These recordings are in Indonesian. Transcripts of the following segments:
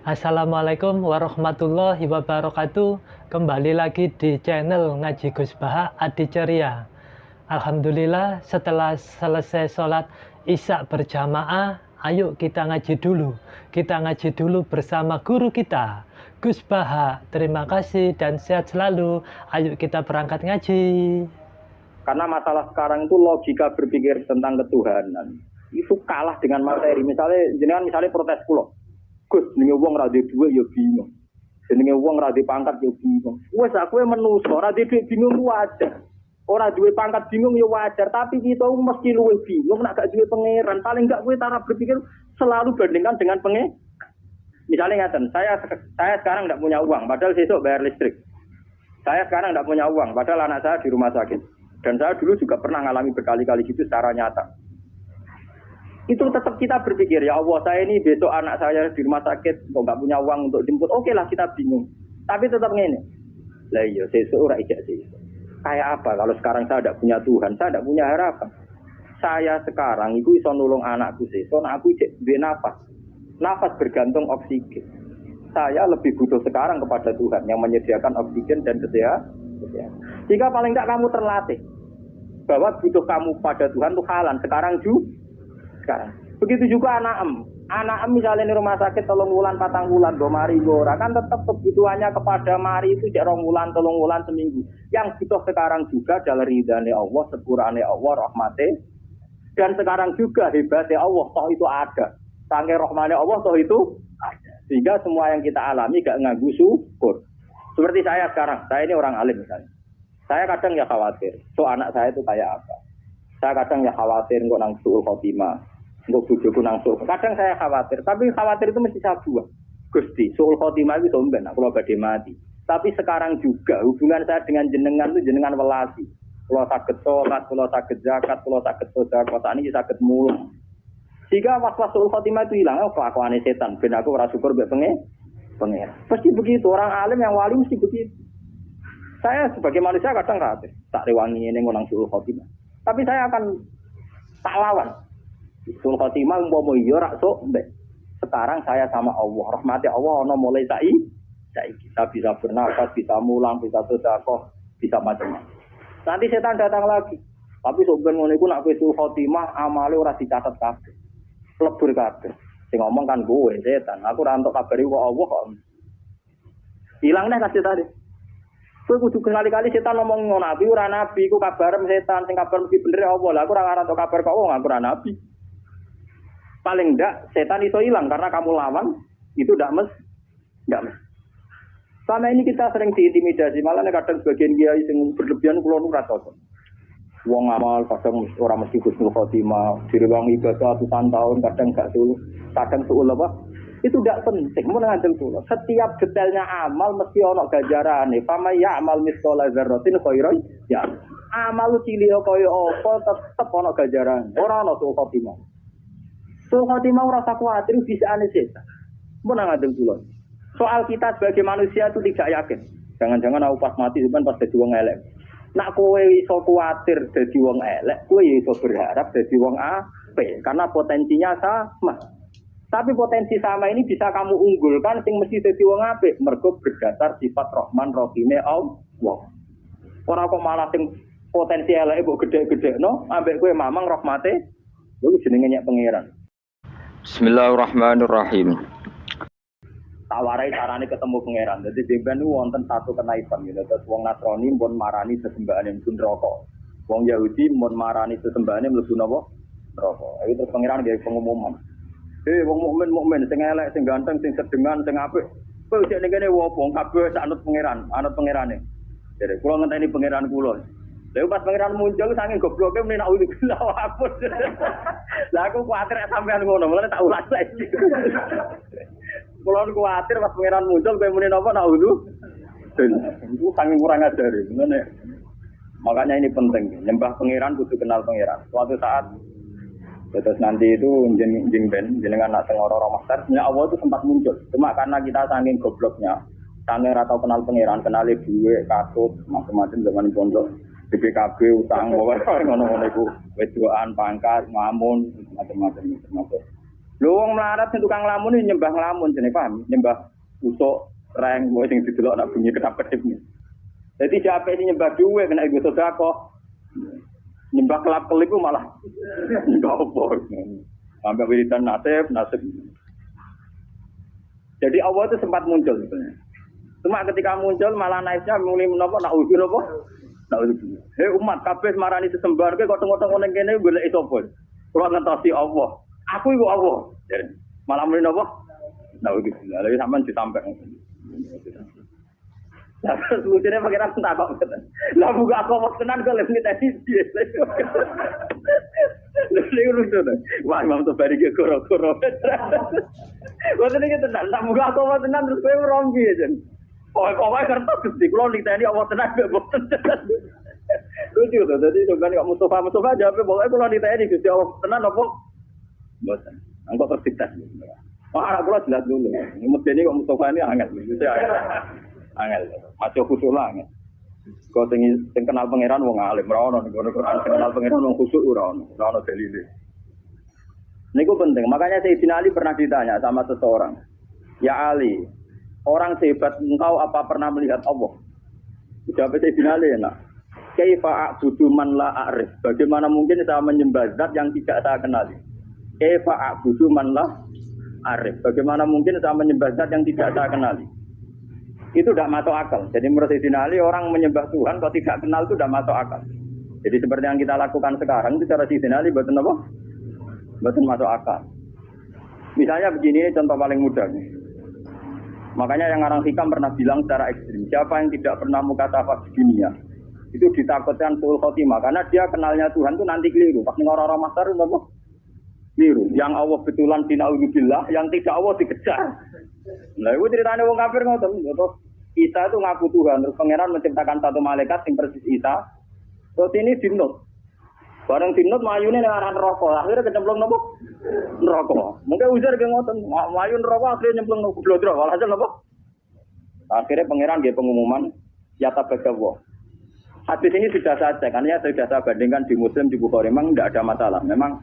Assalamualaikum warahmatullahi wabarakatuh. Kembali lagi di channel Ngaji Gus Baha Adi Ceria. Alhamdulillah setelah selesai sholat Isya berjamaah, ayo kita ngaji dulu. Kita ngaji dulu bersama guru kita, Gus Baha. Terima kasih dan sehat selalu. Ayo kita berangkat ngaji. Karena masalah sekarang itu logika berpikir tentang ketuhanan itu kalah dengan materi. Misalnya protes pulau. Gus, jenenge wong ra duwe dhuwit ya bingung. Jenenge wong ra duwe pangkat ya bingung. Wes aku menungso ra duwe dhuwit bingung wajar. Ora duwe pangkat bingung ya wajar, tapi kita mesti luwih bingung nek gak duwe pangeran. Paling gak kowe cara berpikir selalu bandingkan dengan pangeran. Misalnya ngaten, saya sekarang enggak punya uang, padahal besok bayar listrik. Saya sekarang enggak punya uang, padahal anak saya di rumah sakit. Dan saya dulu juga pernah mengalami berkali-kali gitu secara nyata. Itu tetap kita berpikir, ya Allah, saya ini besok anak saya di rumah sakit, kok nggak punya uang untuk jemput. Oke lah, kita bingung. Tapi tetap ngene. Lah iya, sesuk ora ijak sesuk. Kayak apa kalau sekarang saya tidak punya Tuhan, saya tidak punya harapan. Saya sekarang itu iso nulung anakku sesuk, aku ijak duwe nafas. Nafas bergantung oksigen. Saya lebih butuh sekarang kepada Tuhan yang menyediakan oksigen dan kesehatan. Jika paling tidak kamu terlatih bahwa butuh kamu pada Tuhan itu halan sekarang juga. Sekarang. Begitu juga anak misalnya di rumah sakit 3 bulan, 4 bulan, do mari ora kan tetap kebutuhannya kepada mari itu 2 bulan, 3 bulan seminggu. Yang butuh sekarang juga adalah ridhane Allah, sepurane Allah, rahmate. Dan sekarang juga hebatnya Allah, toh itu ada. Sange rahmane Allah, toh itu ada. Sehingga semua yang kita alami gak nganggu syukur. Seperti saya sekarang, saya ini orang alim misalnya. Saya kadang ya khawatir, so anak saya itu kayak apa. Saya kadang ya khawatir kok nang suul khotimah, kok bojoku nang suul. Kadang saya khawatir, tapi khawatir itu mesti saya buah. Gusti, suul khotimah itu sampean kalau badhe mati. Tapi sekarang juga hubungan saya dengan jenengan itu jenengan welasi. Kalau saged salat, kalau saged zakat, kalau saged sedekah, ini saged mulung. Jika was-was suul khotimah itu hilang, kelakuane setan, ben aku ora syukur mbek pengen. Pasti begitu, orang alim yang wali mesti begitu. Saya sebagai manusia kadang khawatir, tak rewangi ini nang suul khotimah. Tapi saya akan tak lawan. Sul khotimah umpama iya rak sok mbek. Sekarang saya sama Allah, rahmati Allah ana mulai saiki kita bisa bernafas, bisa mulang, bisa sedekah, bisa macam-macam. Nanti setan datang lagi. Tapi sok ben ngono iku nek kowe sul khotimah amale ora dicatet kabeh. Lebur kabeh. Sing ngomong kan kowe setan. Aku ora entuk kabare kok Allah kok. Hilang nek kasih tadi. Kowe kudu kali-kali setan ngomong ngono nabi ora nabi ku kabar setan sing kabar mesti bener apa lah aku ora ngarep kabar kok wong aku ora nabi. Paling ndak setan itu hilang karena kamu lawan itu ndak mes. Sama ini kita sering diintimidasi malah kadang sebagian kiai sing berlebihan kula nu ora cocok. Wong amal kadang ora mesti husnul khotimah, direwangi ibadah ratusan tahun kadang gak sul, kadang suul apa? Itu tidak penting, mau ngandel dulu. Setiap detailnya amal mesti ono ganjarane. Fama ya amal miskola zarrotin khairan ya. Amal cilik kaya apa tetep ono ganjaran. Ora ono suul khotimah. Suul khotimah ora usah kuwatir bisa ane setan. Mau ngandel dulu. Soal kita sebagai manusia itu tidak yakin. Jangan-jangan aku pas mati cuman pas dadi wong elek. Nak kowe iso kuwatir dadi wong elek, kowe iso berharap dadi wong apik karena potensinya sama. Tapi potensi sama ini bisa kamu unggulkan sing mesti dadi wong apik mergo berdasar sifat Rahman Rahime Allah. Ora kok malah sing potensi eleke mbok gedhe-gedhekno ambek kowe mamang rahmate iku jenenge nyek pangeran. Bismillahirrahmanirrahim. Tawarai carane ketemu pangeran. Dadi ben niku wonten satu kenaipan gitu. Terus wong Nasrani pun marani sesembahane mlebu neraka. Wong Yahudi pun marani sesembahane mlebu napa? Neraka. Iki terus pangeran gawe pengumuman. Wong mukmin sing elek, sing ganteng, sing sedengan, sing apik. Kowe jek ning kene wong kabeh sak anut pangerane. Jadi kula ngenteni pangeran kula. Lha pas pangeran muncul saking gobloke meni nak uli kula hapus. Lah aku kuwatir sampean ngono, mulane tak ulas lagi. Kula kuwatir pas pangeran muncul kowe muni napa nak ulu. Itu saking kurang ajar. Makanya ini penting, nyembah pangeran kudu kenal pangeran. Suatu saat terus nanti itu jenengan nak sengoro romasar, sebenarnya Allah itu sempat muncul. Cuma karena kita saking gobloknya, saking atau kenal pangeran, kenali duit, kasut, macam-macam zaman pondok, BPKB, utang, ngono-ngono itu, wedoan, pangkat, ngamun, macam-macam. Lho wong melarat sing tukang lamun iki nyembah lamun jenenge paham, nyembah usuk reng wae sing didelok nak bunyi kedap-kedip. Dadi jape sing nyembah duwe kena iku sedekah. Nyembah kelap-kelip ku malah enggak apa. Sampai wiridan nasib. Jadi Allah itu sempat muncul sebenarnya. Cuma ketika muncul malah naiknya mulai menapa nak uji napa? Nak uji. Hei umat kabeh marani sesembar kowe kok ning kene golek sapa? Kula ngentosi Allah. Aku iku Allah. Malah mulai napa? Nak uji. Lalu sampean ditampek. Lah lucunya pangeran tak kok. Lah buka aku wong tenan kok lebih tadi. Lalu lucu tuh. Wah, Imam Tobari ki koro-koro. Wah, ini tenan. Tak buka aku wong tenan terus kowe rompi aja. Pokoke kertas Gusti kula niteni Allah tenan mbek boten. Lucu tuh. Dadi sampeyan kok Mustafa jawab pokoke kula niteni Gusti Allah tenan apa? Boten. Engko tersitas. Wah, kula jelas dulu. Mesti kok Mustafa ini angel. Angel. Maca khusyuk angel. Kok sing kenal pangeran wong alim ora ono ning Quran kenal pangeran wong khusyuk ora ono dalile. Niku penting. Makanya Sayyidina Ali pernah ditanya sama seseorang. Ya Ali, orang sehebat engkau apa pernah melihat Allah? Jawab Sayyidina Ali enak. Kaifa a'budu man la a'rif? Bagaimana mungkin saya menyembah zat yang tidak saya kenali? Kaifa a'budu man la a'rif? Bagaimana mungkin saya menyembah zat yang tidak saya kenali? Itu tidak masuk akal. Jadi menurut Sayyidina Ali orang menyembah Tuhan kalau tidak kenal itu tidak masuk akal. Jadi seperti yang kita lakukan sekarang itu cara Sayyidina Ali betul apa? Betul masuk akal. Misalnya begini contoh paling mudah. Makanya yang orang hikam pernah bilang secara ekstrim, siapa yang tidak pernah mukatafah di dunia itu ditakutkan suul khotimah karena dia kenalnya Tuhan itu nanti keliru. Pas orang-orang masar itu apa? Keliru. Yang Allah betulan bina'udzubillah, yang tidak Allah dikejar. Nah, itu ceritanya wong kafir ngoten. Terus Isa itu ngaku Tuhan, terus pangeran menciptakan satu malaikat yang persis Isa. Terus ini dinut. Bareng dinut mayune nang aran neraka. Akhirnya kecemplung nopo? Neraka. Mungkin ujar ke ngoten, mayu neraka akhirnya nyemplung nopo blodro. Walhasil nopo? Akhirnya pangeran nggih pengumuman ya tabagawa. Hadis ini sudah saya cek, karena sudah saya bandingkan di Muslim di Bukhari, memang tidak ada masalah. Memang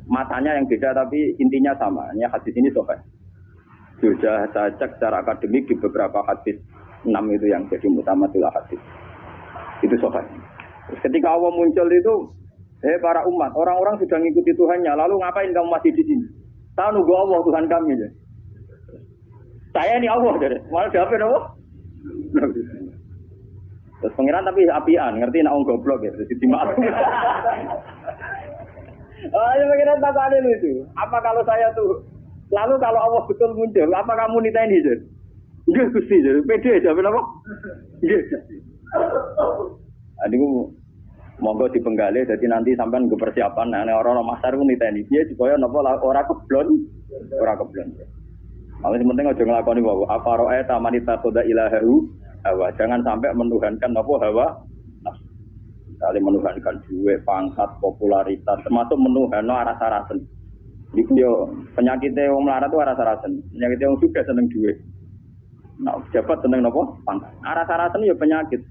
matanya yang beda tapi intinya sama. Ini hadis ini sahih. Sudah saya cek secara akademik di beberapa hadis 6 itu yang jadi mutamatil hadis. Itu sahih. Ketika Allah muncul itu, para umat, orang-orang sudah mengikuti Tuhannya, lalu ngapain kamu masih di sini? Saya nunggu Allah Tuhan kami. Ya. Saya ini Allah, jadi malah jawabin Allah. Terus pengiran tapi apian, ngerti nak orang goblok ya, jadi dimaklum. Ya pengiran tak ada itu. Apa kalau saya tuh? Lalu kalau Allah betul muncul, apa kamu niteni itu? Enggak Gusti, jadi pede jawabin apa? Enggak. Adikku monggo dipenggali, jadi nanti sampean ke persiapan, orang-orang masar pun niteni. Dia supaya napa ora keblon. Kalau yang penting aja ngelakoni bahwa apa roe tamanita koda ilaharu hawa. Jangan sampai menuhankan apa hawa. Saling menuhankan duit, pangkat, popularitas, termasuk menuhanno rasa-rasen. Iku yo penyakitnya wong melarat itu rasa-rasen. Penyakitnya wong sugih seneng duit. Nah, pejabat seneng napa? Pangkat. Rasa-rasen yo penyakit.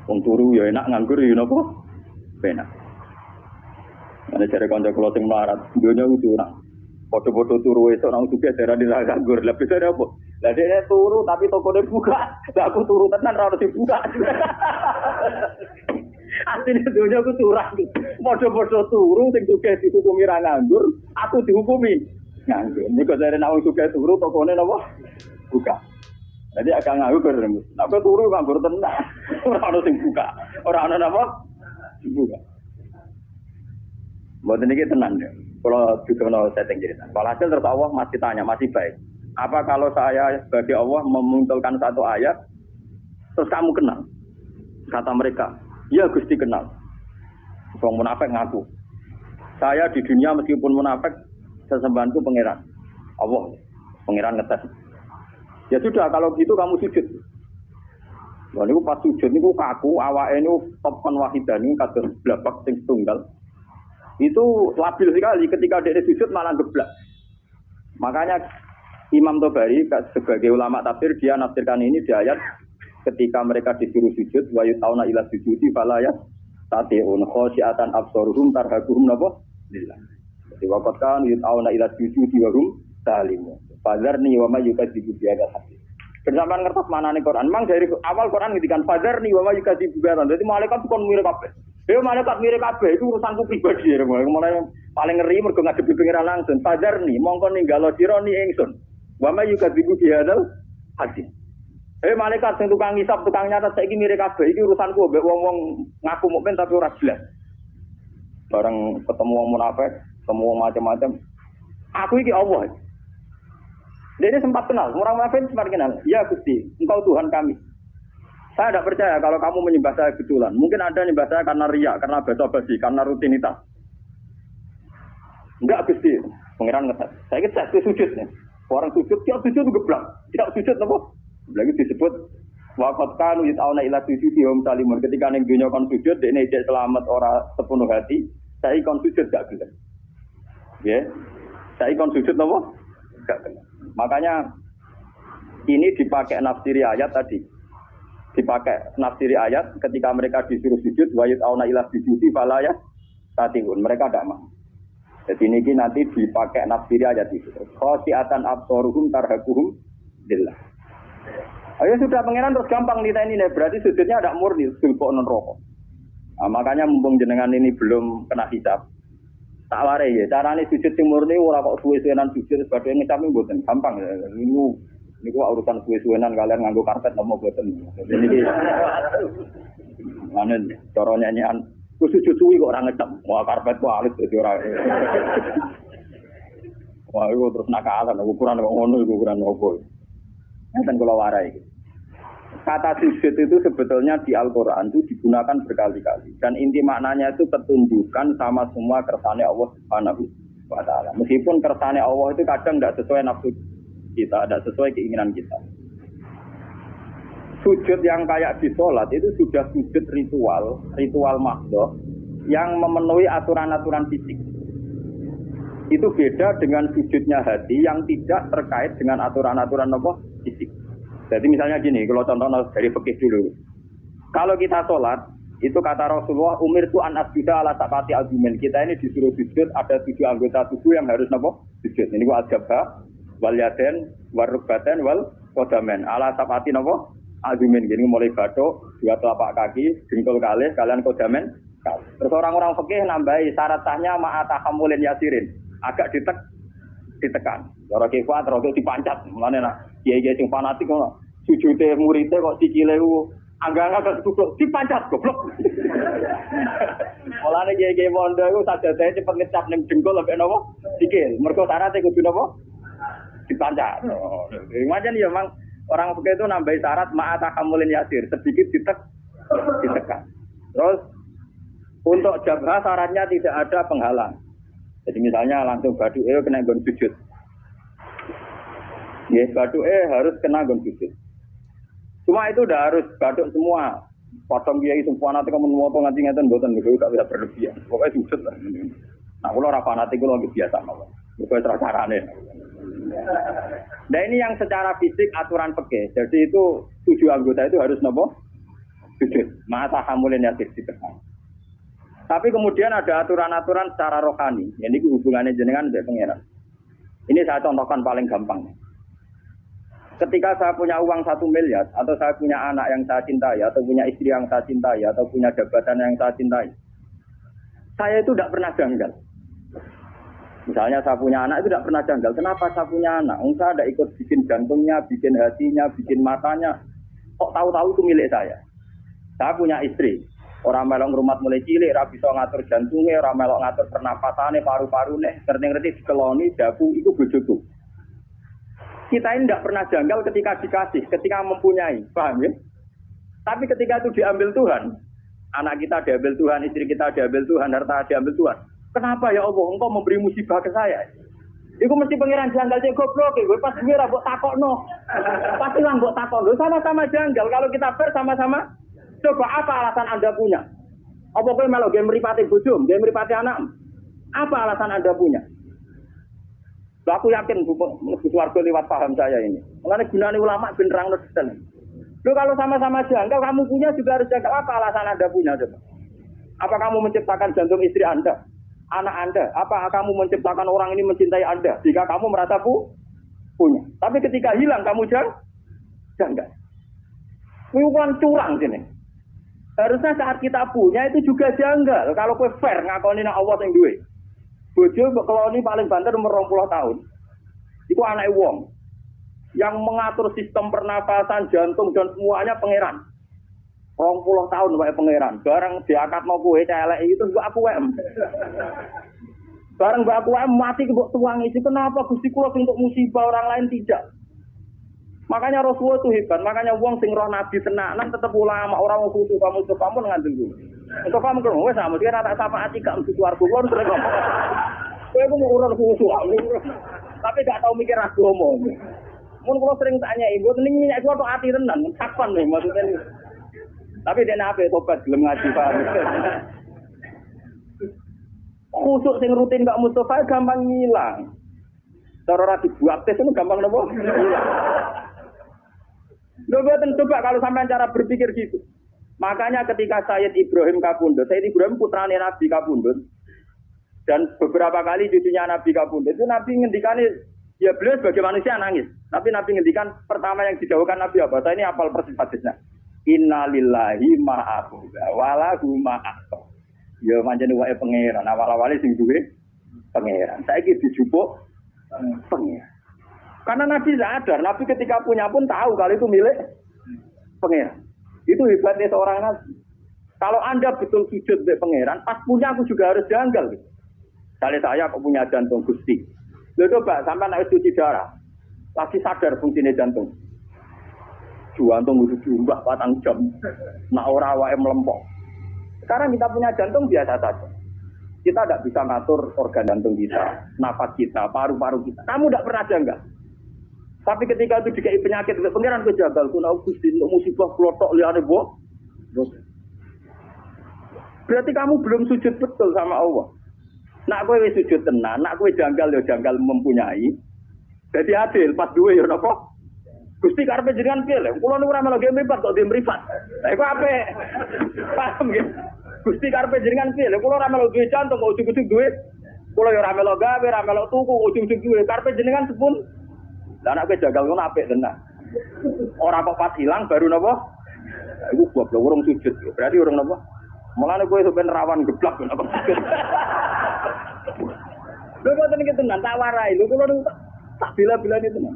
Wong turu yo enak, nganggur yo napa? Enak. Ana jare kanca kula sing melarat, dunya ku curang. Foto-foto turu esuk nang sugih darani ra nganggur. Lah bisa apa? Lah dhek turu tapi tokone buka. Lah aku turu tenan ra ono dibuka. Asline dunya ku curang. Padha-padha turu sing sugih dihukumi ra nganggur, aku dihukumi nganggur. Nek jare nang sugih turu tokone napa? Buka. Jadi agak nganggur. Nek turu nganggur tenan. Ora ono sing buka. Ora ono napa? Buka. Mboten iki tenan ya. Kalau juga mau setting cerita. Walhasil terus Allah masih tanya, masih baik. Apa kalau saya sebagai Allah memunculkan satu ayat, terus kamu kenal? Kata mereka, ya Gusti kenal. Wong munafik ngaku. Saya di dunia meskipun munafik, sesembahanku pangeran. Allah, pangeran ngetes. Ya sudah, kalau gitu kamu sujud. Wah, niku pas sujud niku kaku, awake niku topon wahidan niku kados blabak sing tunggal. Itu labil sekali ketika dia sujud malah geblak. Makanya Imam Tobari sebagai ulama tafsir dia nafsirkan ini di ayat ketika mereka disuruh sujud wa yutauna ila sujudi fala ya tati'un khasyiatan absaruhum tarhaquhum napa lillah. Jadi waqat kan yut'auna ila sujudi wa hum salimun. Fadzarni wa may yukadzibu bi hadzal hadis. Bersamaan ngertos manane Quran. Memang dari awal Quran ngendikan fadzarni wa may yukadzibu bi hadzal. Dadi malaikat kon mirip kabeh. Ya malaikat mirip kabeh itu urusanku pribadi ya. Mulai paling ngeri mergo ngadepi pengiran langsung. Fadzarni mongko ninggalo sira ni ingsun. Wa may yukadzibu bi hadzal hadis. Malaikat sing tukang ngisap, tukang nyatet saiki mirip kabeh. Iki urusanku mbek wong-wong ngaku mukmin tapi ora jelas. Bareng ketemu wong munafik, ketemu wong macam-macam. Aku iki Allah. Dia sempat kenal, orang munafik sempat kenal. Ya Gusti, Engkau Tuhan kami. Saya tidak percaya kalau kamu menyembah saya betulan. Mungkin Anda menyembah saya karena riya, karena basa-basi, karena rutinitas. Enggak Gusti, pengiran ngetes. Saya kira saya sujud nih. Orang sujud, tiap sujud geblak. Tidak sujud apa? Lagi disebut waqat kanu yut'auna ila sujudi hum salimun. Ketika ning dunya kon sujud, dekne ijek selamat ora sepenuh hati. Saya kon sujud gak gelem. Ya. Saya kon sujud apa? Gak gelem. Makanya ini dipakai nafsiri ayat tadi. Dipakai nafsiri ayat ketika mereka disuruh sujud wa yut'auna ila sujudi fala ya tatihun. Mereka tidak mau. Jadi ini nanti dipakai nafsiri ayat itu. Khasiatan absaruhum tarhaquhum billah. Ayo sudah pangeran terus gampang nita ini berarti sujudnya ada murni sulpo non rokok. Nah, makanya mumpung jenengan ini belum kena hisab. Tak warai ya, carane sujud sing murni ora kok suwe-suwenan sujud sebagai ngisap mboten gampang. Ini urusan suwe-suwenan kalian nganggo karpet nopo mboten. Jadi iki manen cara nyanyian ku sujud suwi kok ora ngecap. Wah karpet ku alit dadi ora. Wah itu terus nakalan ukuran kok ngono iku ukuran opo. Nanti kalau warai. Kata sujud itu sebetulnya di Al-Quran itu digunakan berkali-kali. Dan inti maknanya itu ketundukan sama semua kersane Allah Subhanahu wa ta'ala. Meskipun kersane Allah itu kadang tidak sesuai nafsu kita, tidak sesuai keinginan kita. Sujud yang kayak di sholat itu sudah sujud ritual mahdhah yang memenuhi aturan-aturan fisik. Itu beda dengan sujudnya hati yang tidak terkait dengan aturan-aturan fisik. Jadi misalnya gini, kalau contoh dari fikih dulu. Kalau kita sholat, itu kata Rasulullah, umirtu an asjuda ala sab'ati azumin. Kita ini disuruh sujud, ada 7 anggota tubuh yang harus sujud. Ini wa al-jabha, wal yaden, wal rukbaten, wal qadamen. Ala sab'ati azumin. Jadi mulai batuk, 2 telapak kaki, jengkol kalih, kalian qadamen. Terus orang-orang fikih nambahi syarat sahnya ma'atahamulin yasirin. Agak ditekan. Cara kifat terus dipancat. Mulane nak kiai-kiai sing fanatik ngono. Sujute muridé kok sikile ku angga-angga ketutuk dipancat goblok. Mulane kiai-kiai pondok iku sajadahe cepet ngecap ning jengkol sampe napa? Sikil. Mergo syaratnya kudu napa? Dipancat. Macam ya memang orang fikih itu nambahi syarat ma'atahamulin yasir, sedikit ditekan. Terus untuk jabha syaratnya tidak ada penghalang. Jadi misalnya langsung baduke kena nggon sujud. Ya, baduke harus kena nggon sujud. Cuma itu udah harus baduk semua. Potong kiai semua nanti kamu moto nganti ngeten mboten niku gak bisa berlebihan. Pokoknya sujud lah. Nah, kalau ora fanatik kula lagi biasa mawon. Iku terus carane. Nah, ini yang secara fisik aturan fikih. Jadi itu 7 anggota itu harus napa? Sujud. Mata hamulin yasir ditekan. Tapi kemudian ada aturan-aturan secara rohani. Ini hubungannya jenengan dengan pangeran. Ini saya contohkan paling gampang. Ketika saya punya uang 1 miliar, atau saya punya anak yang saya cintai, atau punya istri yang saya cintai, atau punya jabatan yang saya cintai, saya itu tidak pernah janggal. Misalnya saya punya anak itu tidak pernah janggal. Kenapa saya punya anak? Saya tidak ikut bikin jantungnya, bikin hatinya, bikin matanya. Kok tahu-tahu itu milik saya? Saya punya istri. Orang melok ngrumat mulai cilik, ora bisa ngatur jantungnya, ora melok ngatur pernapasane, paru-parune, ngerti-ngerti dikeloni, dagu, itu bojoku. Kita ini tidak pernah janggal ketika dikasih, ketika mempunyai, paham ya? Tapi ketika itu diambil Tuhan, anak kita diambil Tuhan, istri kita diambil Tuhan, harta diambil Tuhan. Kenapa ya Allah, engkau memberi musibah ke saya? Iku mesti pangeran janggal cek goblok, gue pas gue ra mbok takokno. Pasti lah mbok takokno, sama-sama janggal. Kalau kita sama-sama coba apa alasan Anda punya? Apa kowe melok game mripate bojo, game mripate anak? Apa alasan Anda punya? Loh, aku yakin mlebu swarga lewat paham saya ini. Mulane gunane ulama ben nerangno detail. Loh, kalau sama-sama janggal, kamu punya juga harus janggal. Apa alasan Anda punya coba? Apa kamu menciptakan jantung istri Anda? anak Anda? Apa kamu menciptakan orang ini mencintai Anda jika kamu merasa punya? Tapi ketika hilang kamu janggal. Ukuran curang sini. Harusnya saat kita punya itu juga janggal. Kalau kowe fair ngakoni nek Allah sing duwe. Bojo mbok keloni paling banter umur 20 tahun. Iku anake wong yang mengatur sistem pernapasan, jantung dan semuanya pangeran. 20 tahun wae pangeran. Bareng diakatno kowe celek itu mbok aku wae. Bareng mbok aku wae mati mbok tuangi. Kenapa Gusti kula untuk musibah orang lain tidak? Makanya Rasulullah itu hebat, makanya wong sing roh nabi tenanan tetep ulama, orang khusus kamu ngandel dulu. Untuk kamu kalau wes sama dia rata sapa ati gak mesti keluar kulo terus ngomong. Kowe ku urun khusus. Tapi gak tau mikir agama. Mun kula sering tanya ibu, ning minyak kuwi tok ati tenan, kapan nih maksudnya. Tapi dene ape tobat gelem ngaji paham. Khusuk sing rutin gak Mustofa gampang ngilang. Cara ora dibuat tes itu gampang napa? Coba kalau sampai cara berpikir gitu. Makanya ketika Sayyid Ibrahim Kabundut, Sayyid Ibrahim putrane Nabi Kabundut, dan beberapa kali cucunya Nabi Kabundut, itu Nabi ngendikane, ya beliau sebagai manusia nangis. Tapi Nabi ngendikan pertama yang dijauhkan Nabi apa? Saya ini apal persis hadisnya. Inna lillahi ma'abuda walahu ma'abuda. Ya manjane wae pangeran, awal-awale sing duwe pangeran. Saiki dijupuk pangeran. Karena Nabi sadar, Nabi ketika punya pun tahu kalau itu milik pangeran. Itu hebatnya seorang Nabi. Kalau Anda betul sujud di pangeran, pas punya aku juga harus janggal. Misalnya saya kok punya jantung Gusti. Lalu coba sampai naik cuci darah, lagi sadar fungsinya jantung. Jantung udah diumbah 4 jam, nak ora wae melempok. Sekarang kita punya jantung biasa saja. Kita tidak bisa ngatur organ jantung kita, nafas kita, paru-paru kita. Kamu tidak pernah janggal. Tapi ketika itu dikai penyakit, pengiran ke jagal, kuna Gusti untuk musibah klotok liane boh. Berarti kamu belum sujud betul sama Allah. Nak kowe wis sujud tenan, nak kowe janggal ya janggal mempunyai. Jadi adil, pas duwe ya napa? Gusti karepe jenengan piye lho? Kula niku ora melu game mripat kok game mripat. Lah iku apik. Paham nggih? Gusti karepe jenengan piye lho? Kula ora melu duwe jantung kok ujug-ujug duwe. Kula ya ora melu gawe, ora melu tuku, ujug-ujug duwe. Karepe jenengan sepun. Lah nek kowe jagal ngono apik tenan. Ora kok pas hilang baru napa? Iku goblok urung sujud. Berarti urung napa? Mulane kowe sampeyan rawan geblak napa sujud. Lho boten iki tenan tak warai. Lho kula tak bila-bilane tenan.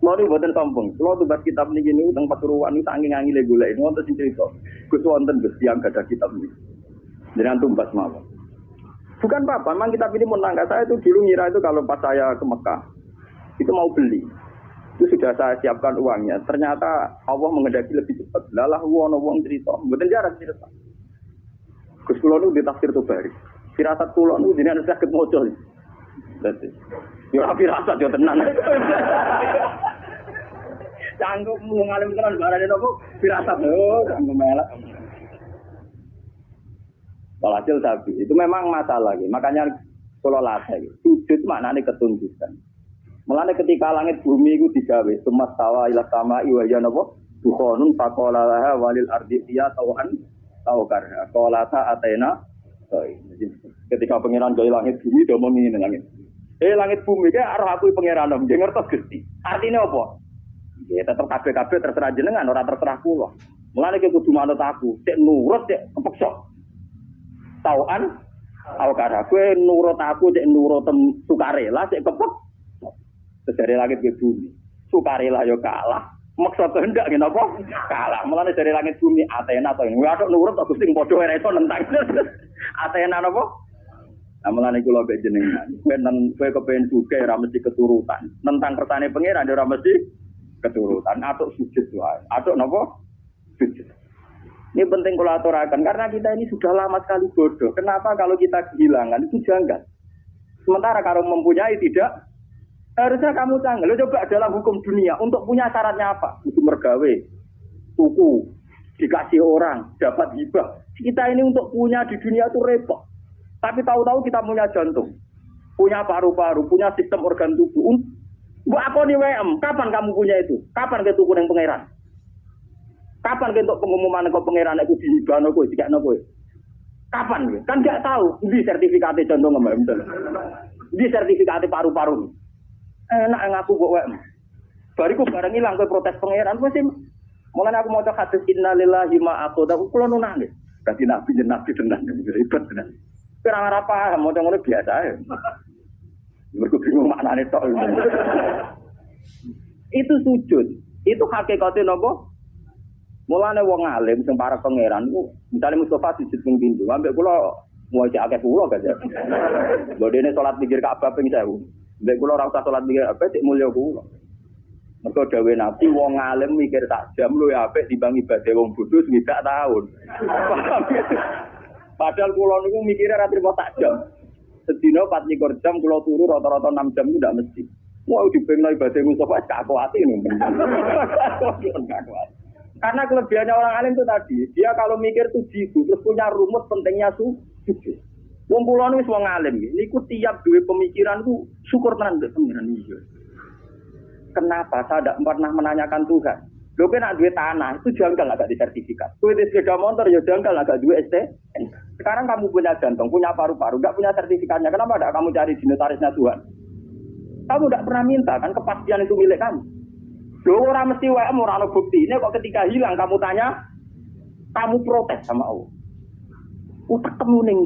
Mari boten sombong. Kula tumbas kitab niki niku teng Pasuruan niku saking angile golek wonten sing crito. Gus wonten Gus tiyang gadah kitab niki. Jenengan tumbas mawon. Bukan apa-apa, memang kitab ini menangga. Saya itu dulu ngira itu kalau pas saya ke Mekah itu mau beli. Itu sudah saya siapkan uangnya. Ternyata Allah mengendaki lebih cepat. Lalah wong cerita. Mboten jarang cerita. Gus kula niku di tafsir Tobari. Firasat kula niku jenengan saged maca. Dadi yo ora firasat yo tenan. Canggung ngalim tenan barane nopo firasat. Oh, canggung melak. Walhasil sapi itu memang masalah gitu. Makanya kalau latih sujud maknanya ketunjukan. Mulane ketika langit bumi itu digawe, semastawa ila sama iwaya napa? Bukhonun faqala laha walil ardi ya tawan taukar. Qala ta atena. Ketika pangeran gawe langit bumi do ngene langit. Langit bumi ki arep aku pangeran nang ngertos Gusti. Artine apa? Ya tetep kabeh-kabeh terserah jenengan ora terserah kula. Mulane ki kudu manut aku, cek nurut cek kepeksa. Tawan taukar. Kowe nurut aku cek nurut sukarela cek kepek. Dari langit ke bumi, sukarela yo kalah, maksa kehendak ngene apa? Kalah. Mulane dari langit bumi Athena to ini. Waduh nurut kok sing padha ora iso nentang. Athena napa? Nah mulane kula mbek jenengan, kowe kepengin sugih ora mesti keturutan. Nentang kersane pangeran ora mesti keturutan. Atuk sujud wae. Atuk napa? Sujud. Ini penting kula aturaken karena kita ini sudah lama sekali bodoh. Kenapa kalau kita kehilangan itu janggal? Sementara kalau mempunyai tidak. Harusnya kamu tanggal, coba dalam hukum dunia, untuk punya syaratnya apa? Untuk mergawe, tuku, dikasih orang, dapat hibah. Kita ini untuk punya di dunia itu repot. Tapi tahu-tahu kita punya jantung, punya paru-paru, punya sistem organ tubuh. Bu apa nih WM? Kapan kamu punya itu? Kapan kita tuku yang pangeran? Kapan kita untuk pengumuman ke pangeran itu dihibah nopo, dikasih nopo? Kapan gitu? Kan nggak tahu. Di sertifikatnya contoh nggak di sertifikatnya paru-paru. Enak ngaku kok. Bariku bareng hilang ke protes pangeran. Gue sih mulai aku mau cakap hadis innalillahi ma aqada. Kulo nu nangis. Berarti nabi tenan ribet tenan. Kira apa mau ngono biasa ya. Mergo bingung maknane tok. Itu sujud. Itu hakikate napa? Mulane wong alim sing para pangeran ku misale Mustofa sujud ping pindho, ambek kula mau cek akeh kula kan ya. Bodene salat mikir Ka'bah ping 1000. Ambek kula ora usah salat mikir apa cek mulya kula. Mergo dawuh Nabi wong alim mikir tak jam luwih apik timbang ibadah wong bodho swidak taun. Padahal kula niku mikire ra trimo tak jam. Sedina 24 jam kula turu rata-rata 6 jam itu ndak mesti. Mau dibengno ibadah Mustofa gak kuati ngono. Karena kelebihannya orang alim itu tadi, dia kalau mikir tuh jitu, terus punya rumus pentingnya sujud. Wong kula wis wong alim iki, niku tiap duwe pemikiran ku syukur tenan mbek pengiran iki. Kenapa saya tidak pernah menanyakan Tuhan? Lho nek duwe tanah itu janggal agak disertifikat. Duwe sepeda motor ya janggal agak duwe ST. Sekarang kamu punya jantung, punya paru-paru, enggak punya sertifikatnya. Kenapa enggak kamu cari di notarisnya Tuhan? Kamu enggak pernah minta kan kepastian itu milik kamu. Loh orang mesti WM orang ada bukti. Ini kok ketika hilang kamu tanya, kamu protes sama Allah. Utak kamu ning.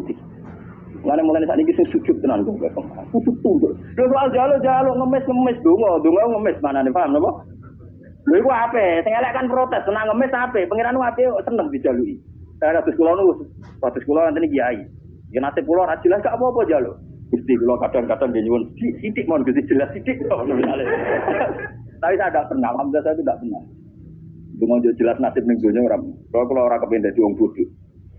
Ngene mulane saat ini sujud tenan kok. Sujud tunduk. Lho soal jalo ngemis donga ngemis manane paham napa? Lho iku ape? Sing elek kan protes, senang ngemis ape? Pangeran ape seneng dijaluki. Kados kula niku, kados kula nanti kiai. Ya nasib kula ora jelas gak apa-apa jaluk. Gusti kula kadang-kadang nyuwun sithik mon Gusti jelas sithik. Tapi saya tidak pernah, alhamdulillah saya tidak pernah. Cuma jelas nasib ning dunia orang. Kalau orang kepengen jadi orang bodoh.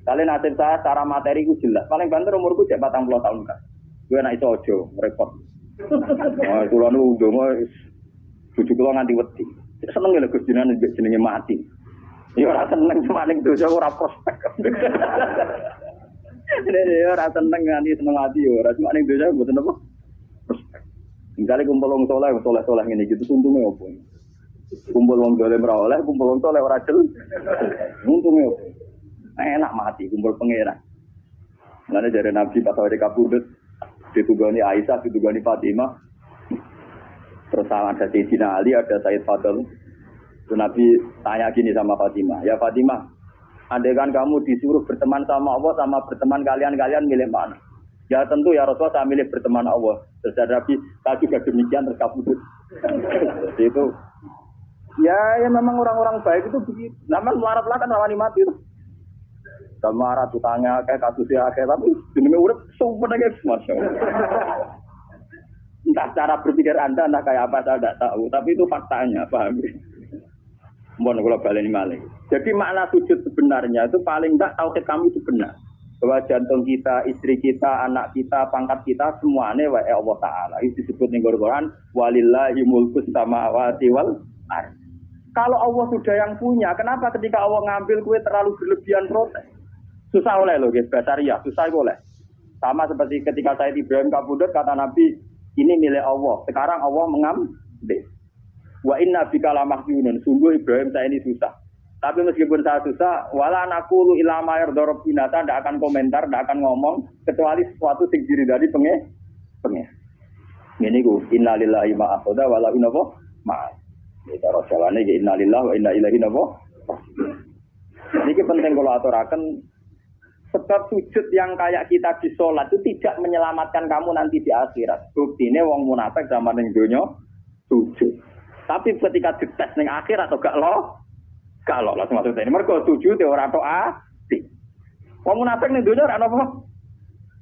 Kali nasib saya secara materi ku jelas. Paling banter umurku cek 40 tahun kan. Gue nak iso aja repot. Nah, itu lalu dongo bojo kula nganti wedi. Seneng lho Gus jenenge mati. Ya ora seneng cuma ning dosa ora prospek. Ini ora seneng nganti seneng mati ya ora cuma ning dosa mboten apa. Misalnya kumpul wong soleh ngene gitu untungnya opo? Kumpul wong dolim ora oleh, kumpul wong soleh ora jel. Untungnya opo? Enak mati kumpul pangeran. Lan jare Nabi pas awake kabudut ditugani Aisyah, ditugani Fatimah. Terus ada Sayyidina Ali, ada Said Fadl. Nabi tanya gini sama Fatimah, "Ya Fatimah, andai kan kamu disuruh berteman sama Allah sama berteman kalian milih mana?" Ya tentu ya Rasulullah saya milih berteman Allah. Terus Nabi saya juga demikian terus kabudut. Itu ya memang orang-orang baik itu begitu. Namun melarat lah kan rawani mati tuh. Sama ratu tanya kayak kasusnya kayak tapi jenenge urip sumpah guys Masya Allah. Entah cara berpikir Anda entah kayak apa saya tidak tahu, tapi itu faktanya, paham? Mohon kalau baleni malih. Jadi makna sujud sebenarnya itu paling enggak tauhid kami itu benar. Bahwa jantung kita, istri kita, anak kita, pangkat kita semuanya wa Allah Ta'ala. Itu disebut ning Quran walillahi mulkus samawati wal ardh. Kalau Allah sudah yang punya, kenapa ketika Allah ngambil kue terlalu berlebihan protes? Susah oleh loh guys, basariah, susah oleh. Sama seperti ketika Said Ibrahim kabudut kata Nabi, ini milik Allah. Sekarang Allah mengambil. Wa inna bika lamahjunun. Sungguh Ibrahim saya ini susah. Tapi meskipun saya susah, wala naqulu ila ma yarda rabbina, tidak akan komentar, tidak akan ngomong kecuali sesuatu sing diridani pengen. Ngene iku innalillahi ma akhadha wala inna ma. Iki cara jawane iki innalillahi wa inna ilaihi raji'un. Niki penting kula aturaken sebab sujud yang kayak kita di sholat itu tidak menyelamatkan kamu nanti di akhirat. Buktine wong munafik zaman ning donya sujud. Tapi ketika dites ning akhirat atau gak lo kalau langsung masuk ini, mereka sujud ya orang doa. Wong munafik ning dunia ora apa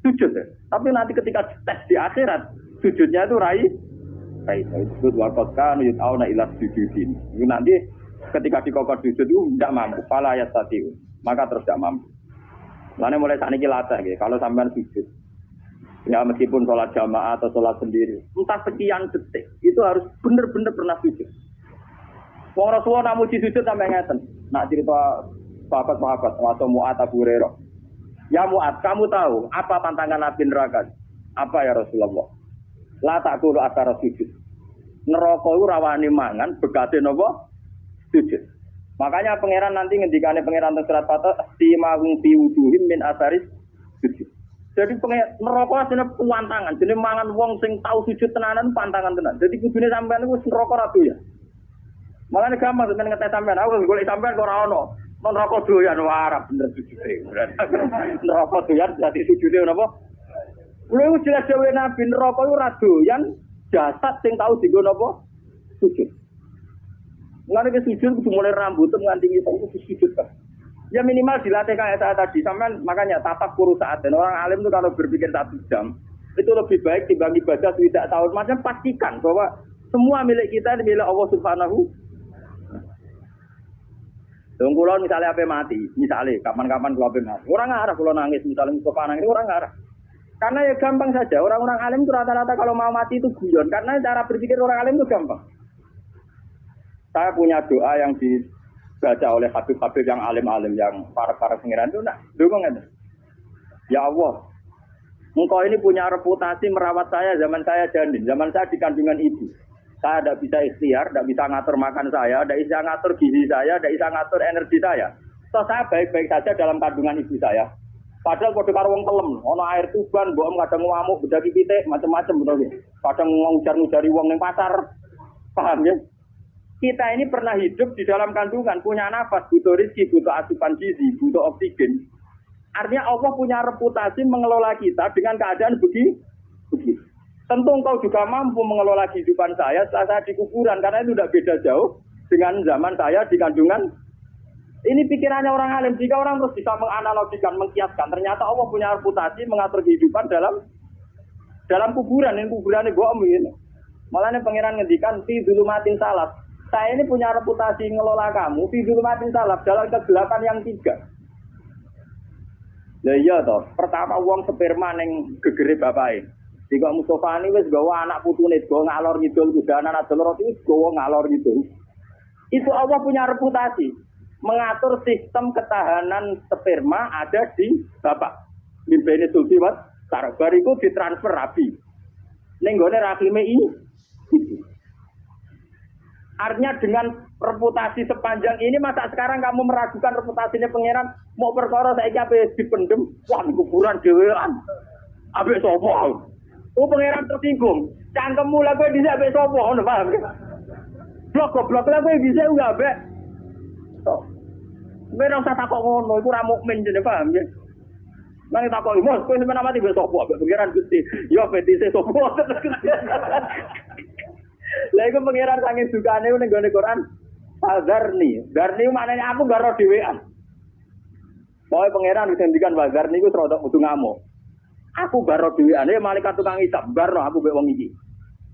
sujud. Tapi nanti ketika tes di akhirat, sujudnya itu rai. Sujud waqad kan yutauna ila sujudin. Itu nanti ketika dikokor sujud itu tidak mampu, fala yastati. Maka terus tidak mampu. Lalu mulai saat ini latih, kalau sampean sujud. Ya meskipun sholat jamaah atau sholat sendiri, entah sekian detik, itu harus benar-benar pernah sujud. Wong Rasulullah namu sujud sampai ngeten. Nak cerita sahabat-sahabat atau Mu'ad Abu Hurairah. Ya Mu'ad, kamu tahu apa tantangan Nabi neraka? Apa ya Rasulullah? La taqulu atsara sujud. Neraka iku rawani mangan begate napa? Sujud. Makanya pangeran nanti ngendikane pangeran teng surat Fatah, "Timahum fi wujuhim min asaris sujud. Jadi neraka asline pantangan, jenenge mangan wong sing tau sujud tenanan pantangan tenan. Jadi kudune sampean iku wis neraka ra doyan. Malane gampang sampean ngetes sampean, aku golek sampean kok ora ono. Nang neraka doyan wae bener sujude. Neraka doyan dadi sujude napa? Lha jelas dhewe Nabi neraka iku ora doyan jasad sing tau dienggo napa? Sujud. Mulane ke sujud kudu mulai rambut nganti ngisor kudu sujud kan. Ya minimal dilatih kayak saat tadi. Sampean makanya tapak kuru saat dan orang alim itu kalau berpikir 1 jam itu lebih baik timbang ibadah tidak tahun. Macam pastikan bahwa semua milik kita ini milik Allah Subhanahu. Tunggulan misalnya apa mati, misalnya kapan-kapan kalau apa mati, orang ngarah kalau nangis misalnya Mustafa nangis orang ngarah. Karena ya gampang saja orang-orang alim itu rata-rata kalau mau mati itu guyon karena cara berpikir orang alim itu gampang. Saya punya doa yang dibaca oleh habib-habib yang alim-alim yang para pengiran itu dukung aja. Ya Allah, engkau ini punya reputasi merawat saya zaman saya janin, zaman saya di kandungan ibu. Saya tidak bisa ikhtiar, tidak bisa ngatur makan saya, tidak bisa ngatur gizi saya, tidak bisa ngatur energi saya. So saya baik-baik saja dalam kandungan ibu saya. Padahal pada karo wong telem, ono air tuban, mbok kadang ngamuk, bedaki pitik, macam-macam betul. Kadang ngujar-ngujari wong ning pasar. Paham ya? Kita ini pernah hidup di dalam kandungan, punya nafas, butuh rezeki, butuh asupan gizi, butuh oksigen. Artinya Allah punya reputasi mengelola kita dengan keadaan begitu. Tentu engkau juga mampu mengelola kehidupan saya setelah saya di kuburan, karena itu tidak beda jauh dengan zaman saya di kandungan. Ini pikirannya orang alim. Jika orang terus bisa menganalogikan, mengkiaskan, ternyata Allah punya reputasi mengatur kehidupan dalam kuburan. Ini kuburan ini bohong ini. Malah ini pangeran ngendikan fi dzulumatin salaf. Saya ini punya reputasi ngelola kamu fi dzulumatin salaf dalam kegelapan yang 3. Ya iya toh. Pertama uang sperma ning gegere bapake. Jika Mustafa ini wis gawa anak putune, gawa ngalor ngidul kudanan adol roti wis gawa ngalor ngidul. Itu Allah punya reputasi mengatur sistem ketahanan sperma ada di bapak. Mimpene sultiwat sabar iku ditransfer rabi. Ning gone rahime ini. Artinya dengan reputasi sepanjang ini masa sekarang kamu meragukan reputasinya pangeran mau perkara saiki ape dipendem wah kuburan dhewean. Ape sapa? Oh pangeran tersinggung. Cangkemmu lha kowe dhisik ape sapa ngono paham. Blok-blok lha kowe bisa enggak ape? Ora usah takok ngono, iku ora mukmin jenenge paham ya. Nang takok mos kowe sampeyan mati wis sapa ambek pangeran Gusti. Yo petise sapa. Lah iku pangeran saking dukane ning gone Quran. Fazarni. Darni maknane aku gak ro dhewean. Pokoke pangeran wis ngendikan wazarni iku rada kudu ngamuk. Aku gak ro dhewean, malaikat tukang hisab bar ro aku mbek wong iki.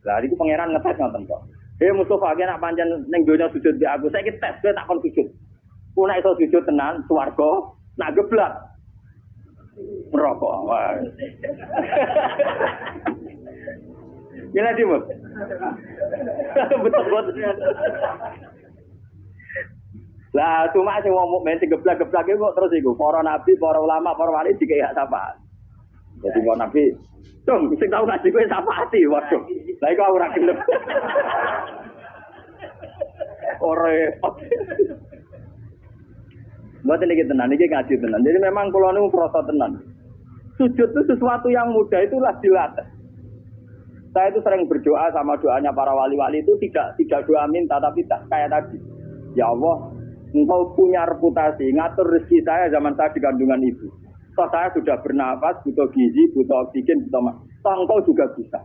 Lah iku pangeran ngetes ngoten kok. Mustafa ki nak pancen ning donya sujud mbek aku, saiki tes kowe tak kon sujud. Ku nek iso sujud tenan swarga, nak geblak merokok. Gila Dimut. Betul-betul. Lah cuma sing wong mukmin sing geblak-geblak iku kok terus iku para nabi, para ulama, para wali dikek hak syafaat. Jadi para nabi, "Dong, sing tau ngaji kowe syafaati." Waduh. Lah iku ora gelem. Ora. Mboten iki tenan, iki ngaji tenan. Jadi memang kula niku krasa tenan. Sujud itu sesuatu yang mudah, itulah dilatih. Saya itu sering berdoa sama doanya para wali-wali itu tidak doa minta tapi tak kayak tadi. Ya Allah, Engkau punya reputasi ngatur rezeki saya zaman saya di kandungan ibu. Toh saya sudah bernafas, butuh gizi, butuh oksigen, butuh toh Engkau juga bisa.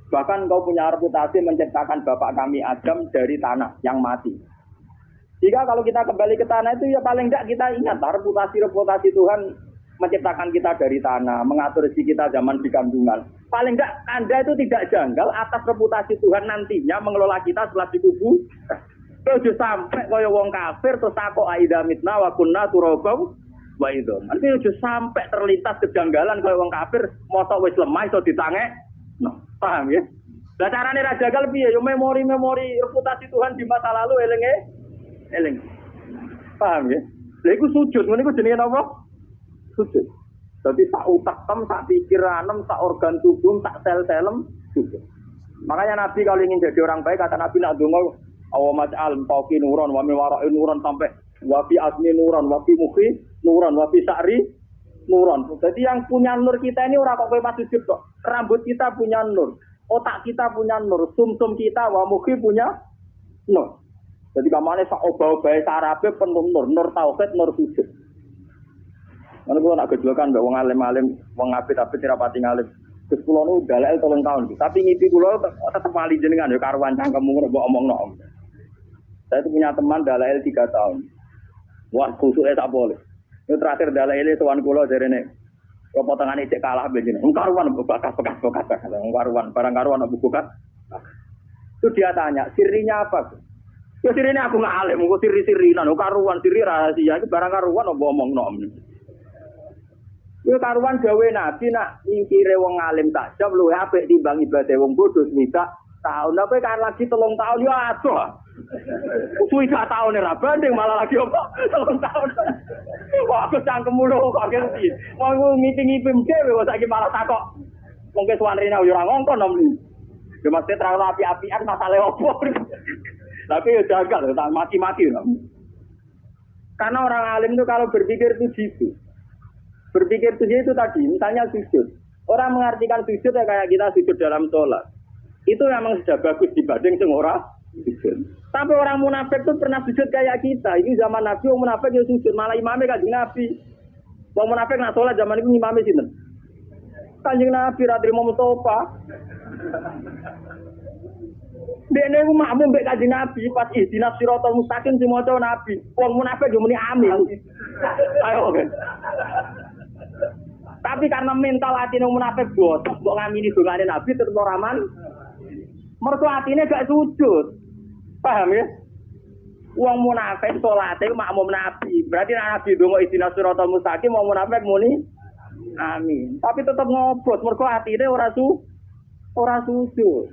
Bahkan Engkau punya reputasi menciptakan bapak kami Adam dari tanah yang mati. Jika kalau kita kembali ke tanah itu ya paling tidak kita ingat reputasi Tuhan menciptakan kita dari tanah, mengatur rezeki kita zaman di kandungan. Paling tidak Anda itu tidak janggal atas reputasi Tuhan nantinya mengelola kita setelah dikubur. Kalau sampai kaya wong kafir terus takok aida mitna wa kunna turabau wa itu. Nanti udah sampai terlintas kejanggalan kaya wong kafir mosok wis lemah iso ditangek. Nah, paham ya? Lah carane ra jagal piye? Yo memori-memori reputasi Tuhan di masa lalu eling. Paham ya? Lha iku sujud, ngene iku jenenge apa? Sujud. Jadi tak utak tak pikiran, tak organ tubuh, tak sel-selem sujud. Makanya Nabi kalau ingin jadi orang baik kata Nabi nak donga awamas alim tauqi nuran wa min wara'i nuran sampai wa fi asmi nuran wa fi mukhi nuran wa fi sa'ri nuron. Jadi yang punya nur kita ini orang kok kowe pas sujud kok. Rambut kita punya nur, otak kita punya nur, sumsum kita wa mukhi punya nur. Jadi kamane sak obah-obahe sarape penuh nur, nur tauhid, nur sujud. Ana kula nak gejolokan mbek wong alim-alim, wong apit-apit rapati ngalim. Gus kula nu dalek 3 tahun. Tapi ngipi kula tetep wali jenengan ya karuan cangkemmu ngono mbok omongno. Saya itu punya teman dalek 3 tahun. Wah, kusuke tak boleh. Itu terakhir dalek sowan kula jarene. Kok potongane cek kalah begini. Karuan bekas-bekas. Karuan, barang karuan aku buka. Itu dia tanya, sirinya apa? Ya sirinya aku nggak alim, aku siri-sirinan, karuan, siri rahasia, itu barang karuan apa omongno. Yo karuan gawe nabi nak nyingkire wong alim takjab luwih apik timbang ibadah wong bodoh mita tahun apa kan lagi 3 tahun yo adoh. Suwi 3 tahun ora banding malah lagi apa 3 tahun. Wah aku cangkemmu lho kok ngerti. Wong ngiping-ngiping dhewe kok saiki malah takok. Wong ke suwarine yo ora ngongkon nom. Yo mesti terlalu api-apian masalah opo. Tapi yo jagal tak mati-mati lho. Karena orang alim itu kalau berpikir itu gitu. Berpikir itu tadi, misalnya sujud. Orang mengartikan sujud ya kayak kita sujud dalam sholat. Itu memang sudah bagus dibanding semua orang sujud. Tapi orang munafik itu pernah sujud kayak kita. Ini zaman Nabi, orang munafik yang sujud. Malah imamnya kanjeng Nabi. Orang munafik nak sholat zaman itu imamnya sinten. Kanjeng Nabi radri mau Mustafa. Dene ku makmum mbek kanjeng Nabi pas ihdinas siratal mustaqim si maca Nabi. Wong munafik yo muni amin. Ayo oke. Tapi karena mental atine munafik bosok mbok ngamini dongane Nabi tetep ora aman. Mergo atine gak sujud. Paham ya? Wong munafik salate makmum Nabi. Berarti Nabi donga ihdinas siratal mustaqim wong munafik muni amin. Tapi tetep ngobrol mergo atine ora sujud.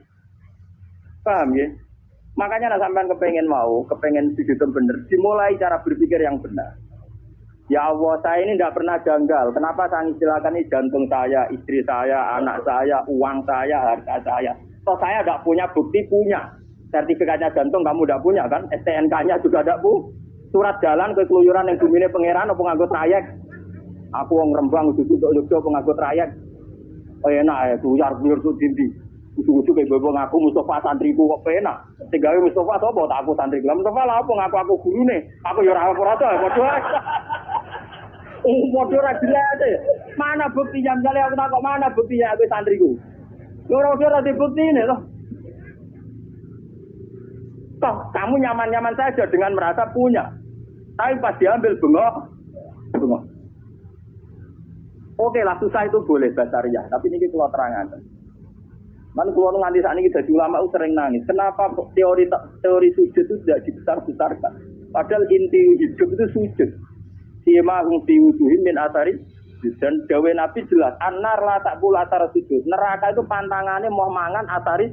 Paham ya? Makanya sampean kepengen sujud bener, dimulai cara berpikir yang benar. Ya Allah, saya ini tidak pernah janggal. Kenapa saya istilahkan ini jantung saya, istri saya, anak saya, uang saya, harta saya. Toh saya tidak punya bukti punya. Sertifikatnya jantung kamu tidak punya kan? STNK-nya juga tidak punya. Surat jalan ke keluyuran yang bumine pangeran apa nganggo trayek. Aku wong Rembang duduk-duduk penganggo trayek. Oh enak ya, keluyur tuh dindi. Ujuk-ujuk kayak bebong aku Mustafa santriku kok penak. Tinggal Mustafa sapa tak aku santri. Lah Mustafa lah apa aku gurune. Aku ya ora ora to padha. Padha ora jelas. Mana buktinya misalnya aku takok mana buktinya aku santriku. Ora di buktine loh. Toh kamu nyaman-nyaman saja dengan merasa punya. Tapi pas diambil bengok. Oke lah susah itu boleh basariah, tapi ini kalau terangan. Man kalau nganti saat ini jadi ulama sering nangis. Kenapa teori sujud itu tidak dibesar-besarkan? Padahal inti hidup itu sujud. Sima hum fi wujuhim min athari dan dawe Nabi jelas. Anar la taqul athar sujud. Neraka itu pantangannya mau mangan athari.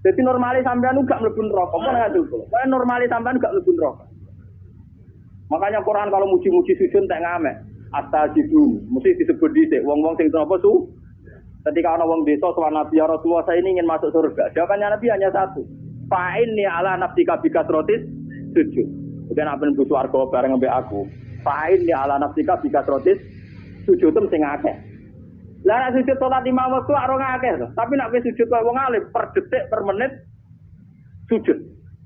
Jadi normalis sampean enggak mlebu neraka. Kok ngatur kok. Kayak normalis sampean enggak mlebu neraka. Makanya Quran kalau muji-muji sujud tak ngamek. Astajidu mesti disebut dhisik wong-wong sing apa su. Ketika orang desa soal Nabi ya Rasulullah saya ini ingin masuk surga. Jawabannya Nabi hanya satu. Fa'in ni ala nafsika bikasrotis sujud. Bukan apa nembus warga bareng ambek aku. Fa'in ni ala nafsika bikasrotis sujud itu mesti ngakeh. Lah nek sujud salat 5 waktu ora ngakeh to. Tapi nek wis sujud kaya wong alim per detik per menit sujud.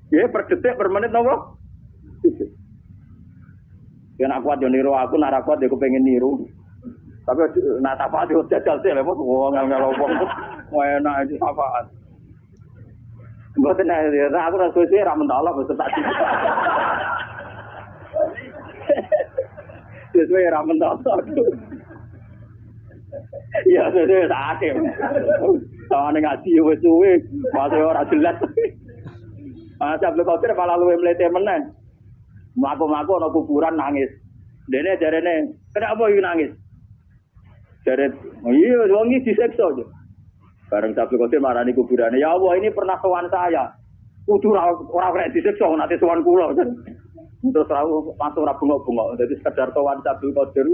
Ya per detik per menit napa? Sujud. Yen aku kuat yo niru aku nek ora kuat yo kepengin niru. Tapi nak syafaat itu jajal sih, lepas wong ngel-ngel wong, enak itu syafaat. Bukan aku rasa sih ramen Allah betul tak sih. Sesuai ramen Allah. Iya sesuai sakit. Tahu ngaji wes suwe, masih orang jelas. Masa belum kau malah luwe melete meneng. Maku-maku orang kuburan nangis. Dene jarene, kenapa you nangis? Jaret, oh iya, wong iki diseksa aja. Bareng Sabtu Qadir marani kuburane. Ya Allah, ini pernah sowan saya. Kudu ora kena diseksa nanti sowan kula. Terus langsung ora bengok-bengok. Dadi sekedar sowan Sabtu Qadir.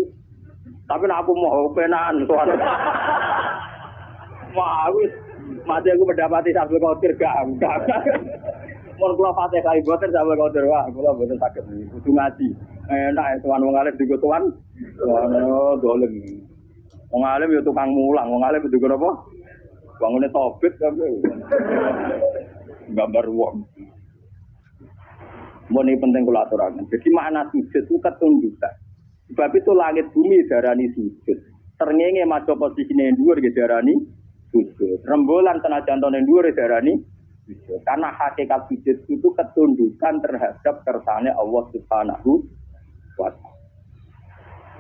Tapi nek aku mau penakan sowan. Wah, wis mati aku mendapati Sabtu Qadir gak. Mun kula Fatihah boten Sabtu Qadir wah, kula boten saged kudu ngaji. Enak tuan wong alim juga tuan. Ono dolen. Wong alim ya tukang mulang, wong alim juga apa? Bangune tobit kabeh. Gambar wong. Mun iki penting kula aturaken. Jadi makna sujud itu ketundukan. Sebab itu langit bumi darani sujud. Srengenge maca posisine dhuwur nggih darani sujud. Rembulan senajan tone dhuwur darani sujud. Karena hakikat sujud itu ketundukan terhadap kersane Allah Subhanahu wa taala.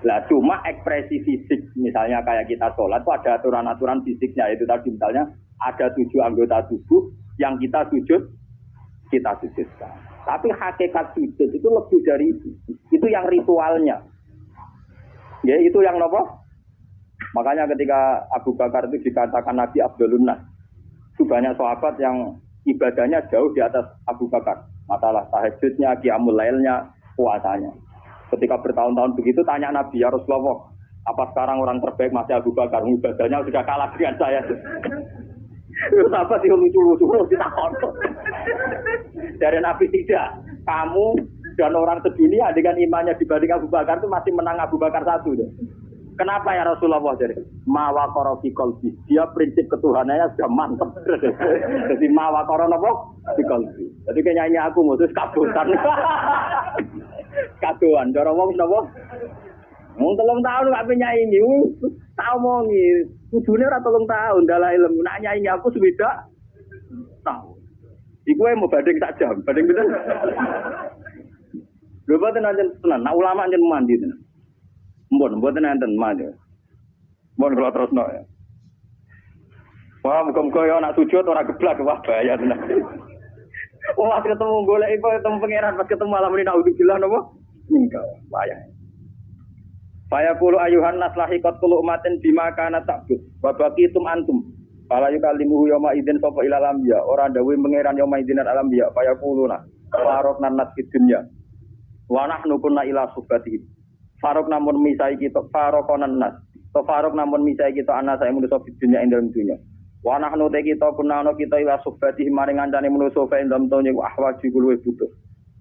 Lah cuma ekspresi fisik misalnya kayak kita sholat itu ada aturan-aturan fisiknya, itu tadi misalnya ada 7 anggota tubuh yang kita sujudkan. Tapi hakikat sujud itu lebih dari itu. Itu yang ritualnya. Ya itu yang nopo. Makanya ketika Abu Bakar itu dikatakan Nabi Abdulun Nas, itu banyak sahabat yang ibadahnya jauh di atas Abu Bakar. Masalah tahajudnya, qiyamul lailnya, puasanya. Ketika bertahun-tahun begitu tanya Nabi, ya Rasulullah, apa sekarang orang terbaik masih Abu Bakar? Ibadahnya sudah kalah dengan saya. Sahabat itu lucu-lucu kita kotor. Dari Nabi tidak. Kamu dan orang sedunia dengan imannya dibanding Abu Bakar itu masih menang Abu Bakar satu. Deh. Kenapa ya Rasulullah? Jadi mawakoro fi qalbi. Dia prinsip ketuhanannya sudah mantap. Jadi mawakoro apa? Fi qalbi. Jadi nyanyi aku mutus kabutan. Kaduan, cara wong napa? Wong 3 tahun gak penyanyi, tak omongi. Kudune ora 3 tahun dalah ilmu. Nak nyanyi aku sudah tahu. Iku mau banding tak jam, banding bener. Lho boten nanten tenan, nak ulama njen mandi tenan. Mboten nanten mandi. Mun kula terusno ya. Wah, muga-muga ya nak sujud ora geblak wah bahaya tenan. Wah, ketemu golek iku ketemu pangeran pas ketemu malam ini naudzubillah napa? Ninggal bahaya. Faya qulu ayuhan nas lahiqat kullu umatin bima kana ta'bud. Wa baqitum antum. Fala yukallimuhu yawma idzin sapa ilal anbiya. Ora dawuh pangeran yawma idzin al anbiya. Faya quluna farokna nas fid dunya. Wa nahnu kunna ila subatihi. Farok namun misai kita farokonan nas. To farok namun misai kita ana sae manusa fid dunya ing dalem dunya. Wa nahnu te kita kunana kita ila subatihi maring ngancane manusa fa ing dalem dunya ahwaji kuwi butuh.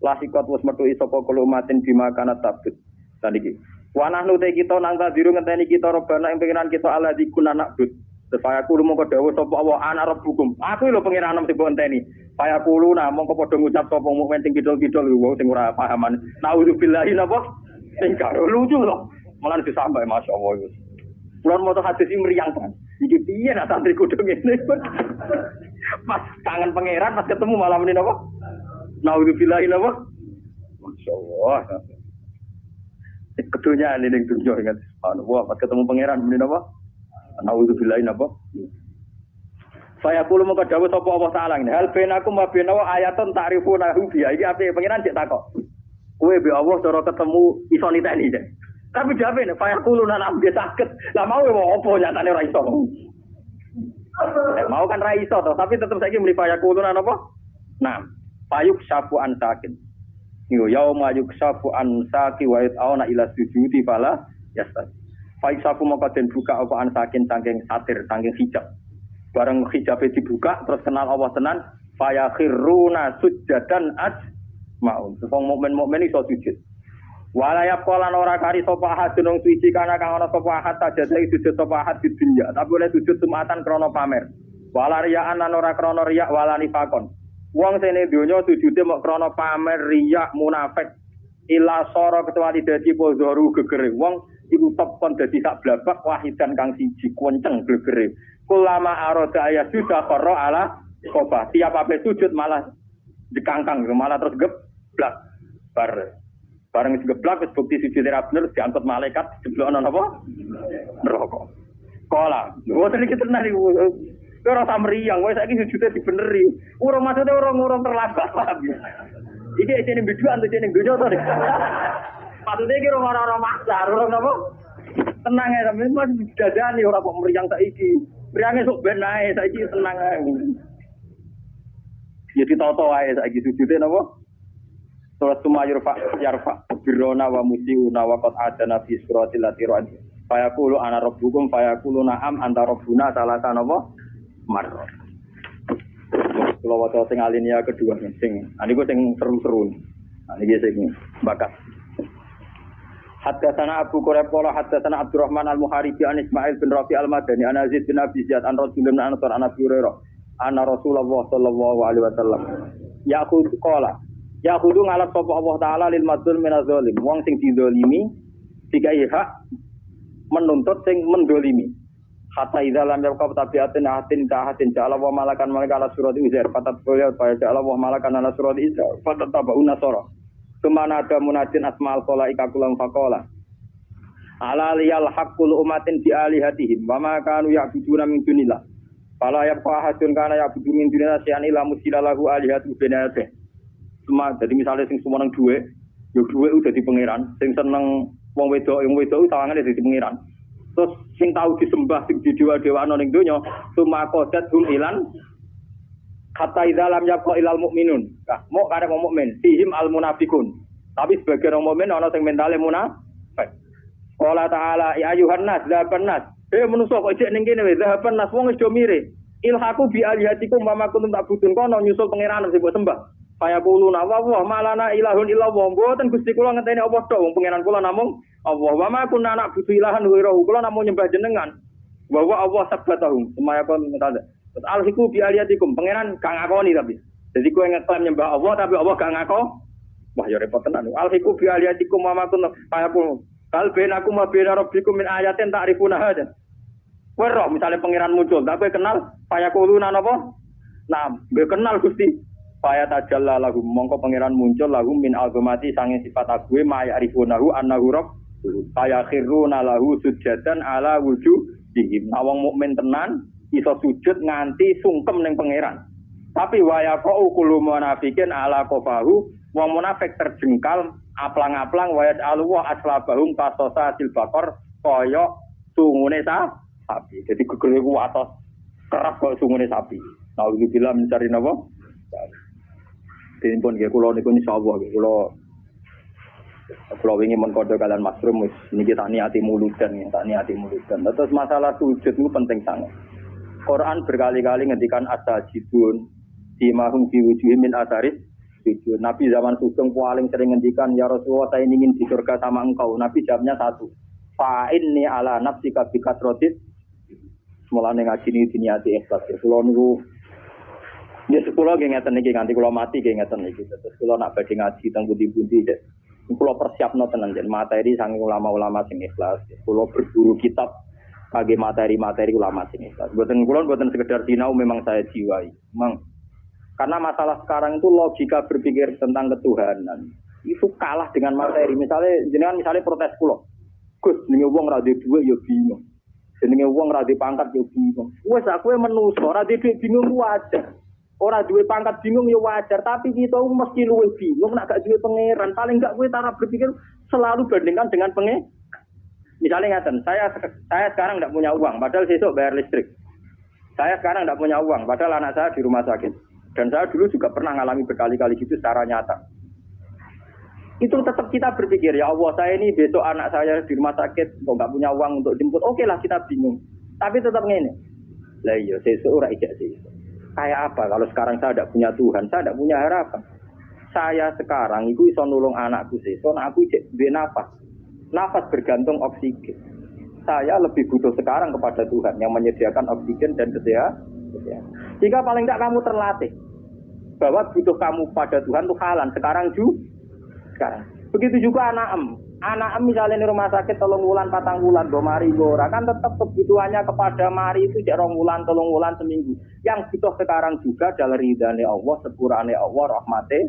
Lahiqat wis metu sapa kulo umatin bima kana ta'bud. Dan iki wa nahnu te kita nang tadiru ngenteni kita robana ing pengiran kita ala dikuna nakbud. Supaya kulo mongko dawuh sapa Allah ana rabbukum. Aku lho pengiran sing bonteni. Supaya kulo nah mongko padha ngucap sapa mukmin sing kidul-kidul wong sing ora pahaman. Nauzubillahi napa? Sing karo lucu lho. Malah disambai masyaallah wis. Kulo moto hadis iki mriyang kan. Iki piye nak santri kudu ngene. Pas kangen pangeran pas ketemu malam ini napa? Nauzubillahi napa? Masyaallah. Kedunya ini ning dunya ingat. Wah, pas ketemu pangeran muni napa? Nauzubillahi napa? Saya kulo mengko dawuh sapa Allah taala ngene. Hal benakum wa benawa ayatun ta'rifuna biya. Iki ape pangeran cek takok. Kowe be Allah cara ketemu iso niteni cek. Tapi jawabe nek saya kulo nang ambe saged. Lah mau apa nyatane ora iso. Mau kan ra iso to, tapi tetep saiki muni saya kulo nang apa? Nah, payuk syafu an sakin. Yo yauma yuksafu an saki wa yat'auna ila sujudi fala yastad. Payuk syafu maka den buka apa an sakin saking satir, saking hijab. Bareng hijabe dibuka terus kenal Allah tenan, fayakhiruna sujjadan ajmaun. Wong mukmin iso sujud. Wala yaqalan ora kari sapa ahadun wong suci kana kang ana sapa ahad sajada sujud sapa ahad di dunya. Tapi oleh sujud sumatan krana pamer. Wala riya'an lan ora krana riya' wala nifakon. Wong sene donya sujude mok krana pamer riya munafik ila sara kecuali dadi pozoru gegere wong iku tepon dadi sak blabak wahidan kang siji kuwenceng gegere kulama arada ayat sudah qara ala qoba tiap ape sujud malah dikangkang malah terus geblak bareng geblak wis bukti sujude ra bener diangkut malaikat jeblokno napa neraka kala ngoten iki tenan iki ora samriyang wae saiki sujude dibeneri urung maksude urung terlambat paham iki jenenge biduan to jenenge donya to maksudnya iki ora maksa urung napa tenang ae sampe masih dadani ora kok mriyang saiki mriyange sok ben ae saiki tenang ae ya ditoto ae saiki sujude napa surat sumayur yarfa birona wa musiuna wa qad adana fi suratil latiran fayaqulu ana rabbukum fayaqulu na'am anta rabbuna salasa napa marra kalau waca sing alinea kedua sing niku sing seru-seru niki sing bakat Haddatsana Abu Quraib qala haddatsana Abdurrahman al-Muharibi an Ismail bin Rafi al-Madani an Aziz bin Abi Ziyad an Rasulun an Ansar an Abi Hurairah anna Rasulullah sallallahu alaihi wasallam yaqul qala yaqulu ngalap sapa Allah taala lil madzlum min az-zalim wong sing dizalimi dikai hak menuntut sing mendolimi hatta idza lam yaqab tabiatin hatin ka hatin ja'ala wa malakan malaka ala surati uzair fatat qala fa ja'ala wa malakan ala surati isa fatat tabaun nasara kemana ada munadin asma'al khalaika kulam faqala ala liyal haqqul umatin bi alihatihim wa ma kanu ya'buduna min dunillah fala yabqa hadun kana ya'budu min dunillah syai'an illa musilalahu alihatu binate cuma jadi misalnya sing semeneng duwe yo duwe udah di pangeran sing seneng wong wedok sawangane dadi pangeran. Terus sing tahu disembah sing didewa-dewano ning donya, summa qadat hum ilan hatta idza lam yabqa ilal mukminun. Nah, mau karep wong mukmin, fihim al munafiqun. Tapi sebagian wong mukmin ana sing mentale munafik. Qala ta'ala ya ayuhan nas dhahaban nas. Manusa kok ijek ning kene wae dhahaban nas wong wis do mire. Ilhaku bi alihatikum mama kuntum ta'budun kono nyusul pangeran sing mbok sembah. Kaya kuluna wa malana ilahun illallah. Mboten Gusti kula ngenteni apa tok wong pangeran kula namung Allah wa ma kunna na'budu ilahan ghairuhu kula namung nyembah jenengan. Wa Allah sabbatahum semaya kon ngene. Alhiku bi aliyatikum pangeran gak ngakoni tapi. Jadi kowe ngeklaim nyembah Allah tapi Allah gak ngako. Wah ya repot tenan. Alhiku bi aliyatikum wa ma kunna kaya kul kal bainakum wa baina rabbikum min ayatin ta'rifuna hada. Kowe roh misale pangeran muncul tapi kenal kaya kuluna napa? Nah, gue kenal Gusti. Faya tajalla lahum mongko pangeran muncul lahum min azamati sange sifat ague ma ya'rifunahu annahu rabb kaya khiruna lahu sujadan ala wujuhihim. Nah wong mukmin tenan iso sujud nganti sungkem ning pangeran. Tapi wa yaqau kullu munafiqin ala qafahu wong munafik terjengkal aplang-aplang wa ya'alu wa aslabahum qasosa silbaqor kaya sungune sapi. Jadi gegere ku atos kerap kaya sungune sapi. Nah iki bila mencari napa? Dene pun nggih kula niku insyaallah nggih kula wingi men kodho kalian Masrum wis niki tak niati muludan. Terus masalah sujud itu penting sangat. Quran berkali-kali ngendikan asajidun dimahum fi wujuhim min atharis sujud. Nabi zaman sugeng paling sering ngendikan ya Rasulullah saya ingin di surga sama engkau. Nabi jawabnya satu. Fa inni ala nafsika bi katrotis. Mulane ngaji niki diniati ikhlas. Kula niku ya sekolah nggih ngeten iki nganti kula mati nggih ngeten iki. Terus kula nak badhe ngaji teng pundi-pundi kula persiapno tenan jen materi saking ulama-ulama sing ikhlas. Kula berburu kitab kangge materi-materi ulama sing ikhlas. Mboten sekedar sinau memang saya jiwai. Memang karena masalah sekarang itu logika berpikir tentang ketuhanan itu kalah dengan materi. Misalnya protes kula. Gus jenenge wong ra duwe dhuwit ya bingung. Jenenge wong ra duwe pangkat ya bingung. Wes aku menungso ra duwe dhuwit bingung wajar. Ora duwe pangkat bingung ya wajar, tapi kita mesti luwih bingung nek gak duwe pangeran. Paling gak kowe cara berpikir selalu bandingkan dengan pangeran. Misalnya ngaten, saya sekarang enggak punya uang, padahal besok bayar listrik. Saya sekarang enggak punya uang, padahal anak saya di rumah sakit. Dan saya dulu juga pernah ngalami berkali-kali gitu secara nyata. Itu tetap kita berpikir, ya Allah saya ini besok anak saya di rumah sakit, kok enggak punya uang untuk jemput. Oke lah kita bingung. Tapi tetap ngene. Lah iya sesuk ora ijak sesuk. Kayak apa kalau sekarang saya tidak punya Tuhan, saya tidak punya harapan. Saya sekarang itu bisa nulung anakku sesuk, aku duwe nafas. Nafas bergantung oksigen. Saya lebih butuh sekarang kepada Tuhan yang menyediakan oksigen dan kesehatan. Jika paling tidak kamu terlatih bahwa butuh kamu pada Tuhan itu halan sekarang. Begitu juga anak misalnya di rumah sakit 3 bulan 4 bulan do mari ora kan tetap kebutuhannya kepada mari itu 2 bulan 3 bulan seminggu. Yang butuh sekarang juga adalah ridhane Allah, sepurane Allah, rahmate.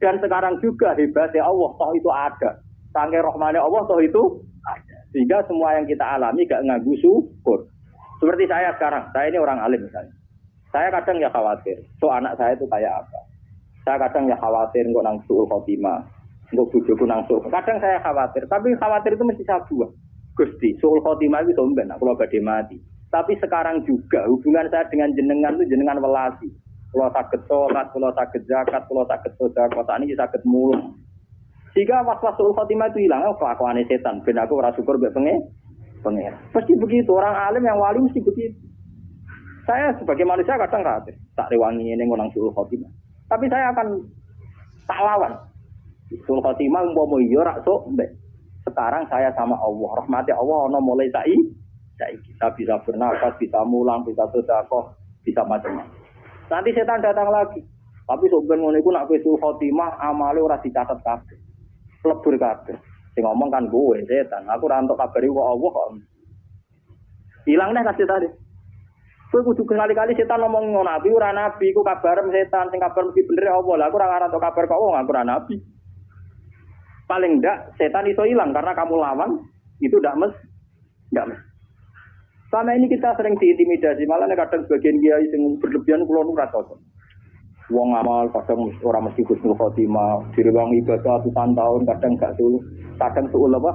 Dan sekarang juga hebatnya Allah toh itu ada. Saking rahmane Allah toh itu ada. Sehingga semua yang kita alami gak nganggu syukur. Seperti saya sekarang, saya ini orang alim misalnya. Saya kadang ya khawatir, so anak saya itu kayak apa. Saya kadang ya khawatir kok nang suul khotimah. Untuk bujuku nangsul. Kadang saya khawatir, tapi khawatir itu mesti saya buah. Gusti, suul khotimah itu somben, aku badhe mati. Tapi sekarang juga hubungan saya dengan jenengan itu jenengan welasi. Kalau saged salat, kalau saged zakat, kalau saged sedekah, saat ini saged mulung. Jika was-was suul khotimah itu hilang, kelakuane setan. Ben aku ora syukur mbek pengen. Pasti begitu, orang alim yang wali mesti begitu. Saya sebagai manusia kadang khawatir, tak rewangi ini nang suul khotimah. Tapi saya akan tak lawan. Suul khotimah umpama iya rak sok mbek sekarang saya sama Allah. Rahmati Allah ono mulai saiki kita bisa bernafas, bisa mulang, bisa sedekah, bisa macam-macam. Nanti setan datang lagi. Tapi sebenarnya ngono iku nak wis khotimah amale ora dicatet kabeh. Lebur kabeh. Sing ngomong kan gue setan. Aku ora entuk kabari kok Allah kok. Hilang dah kasih tadi. Kowe kudu kali-kali setan ngomong ngono nabi ora nabi ku kabar setan sing kabar mesti bener Allah. Lah aku ora ngarep entuk kabar kok wong aku ora nabi. Paling ndak setan iso hilang karena kamu lawan itu ndak mes. Sama ini kita sering diintimidasi, malah kadang sebagian kiai sing berlebihan kula nu ora cocok. Wong amal kadang ora mesti husnul khotimah, diruang ibadah ratusan tahun kadang gak sulh, kadang suul apa?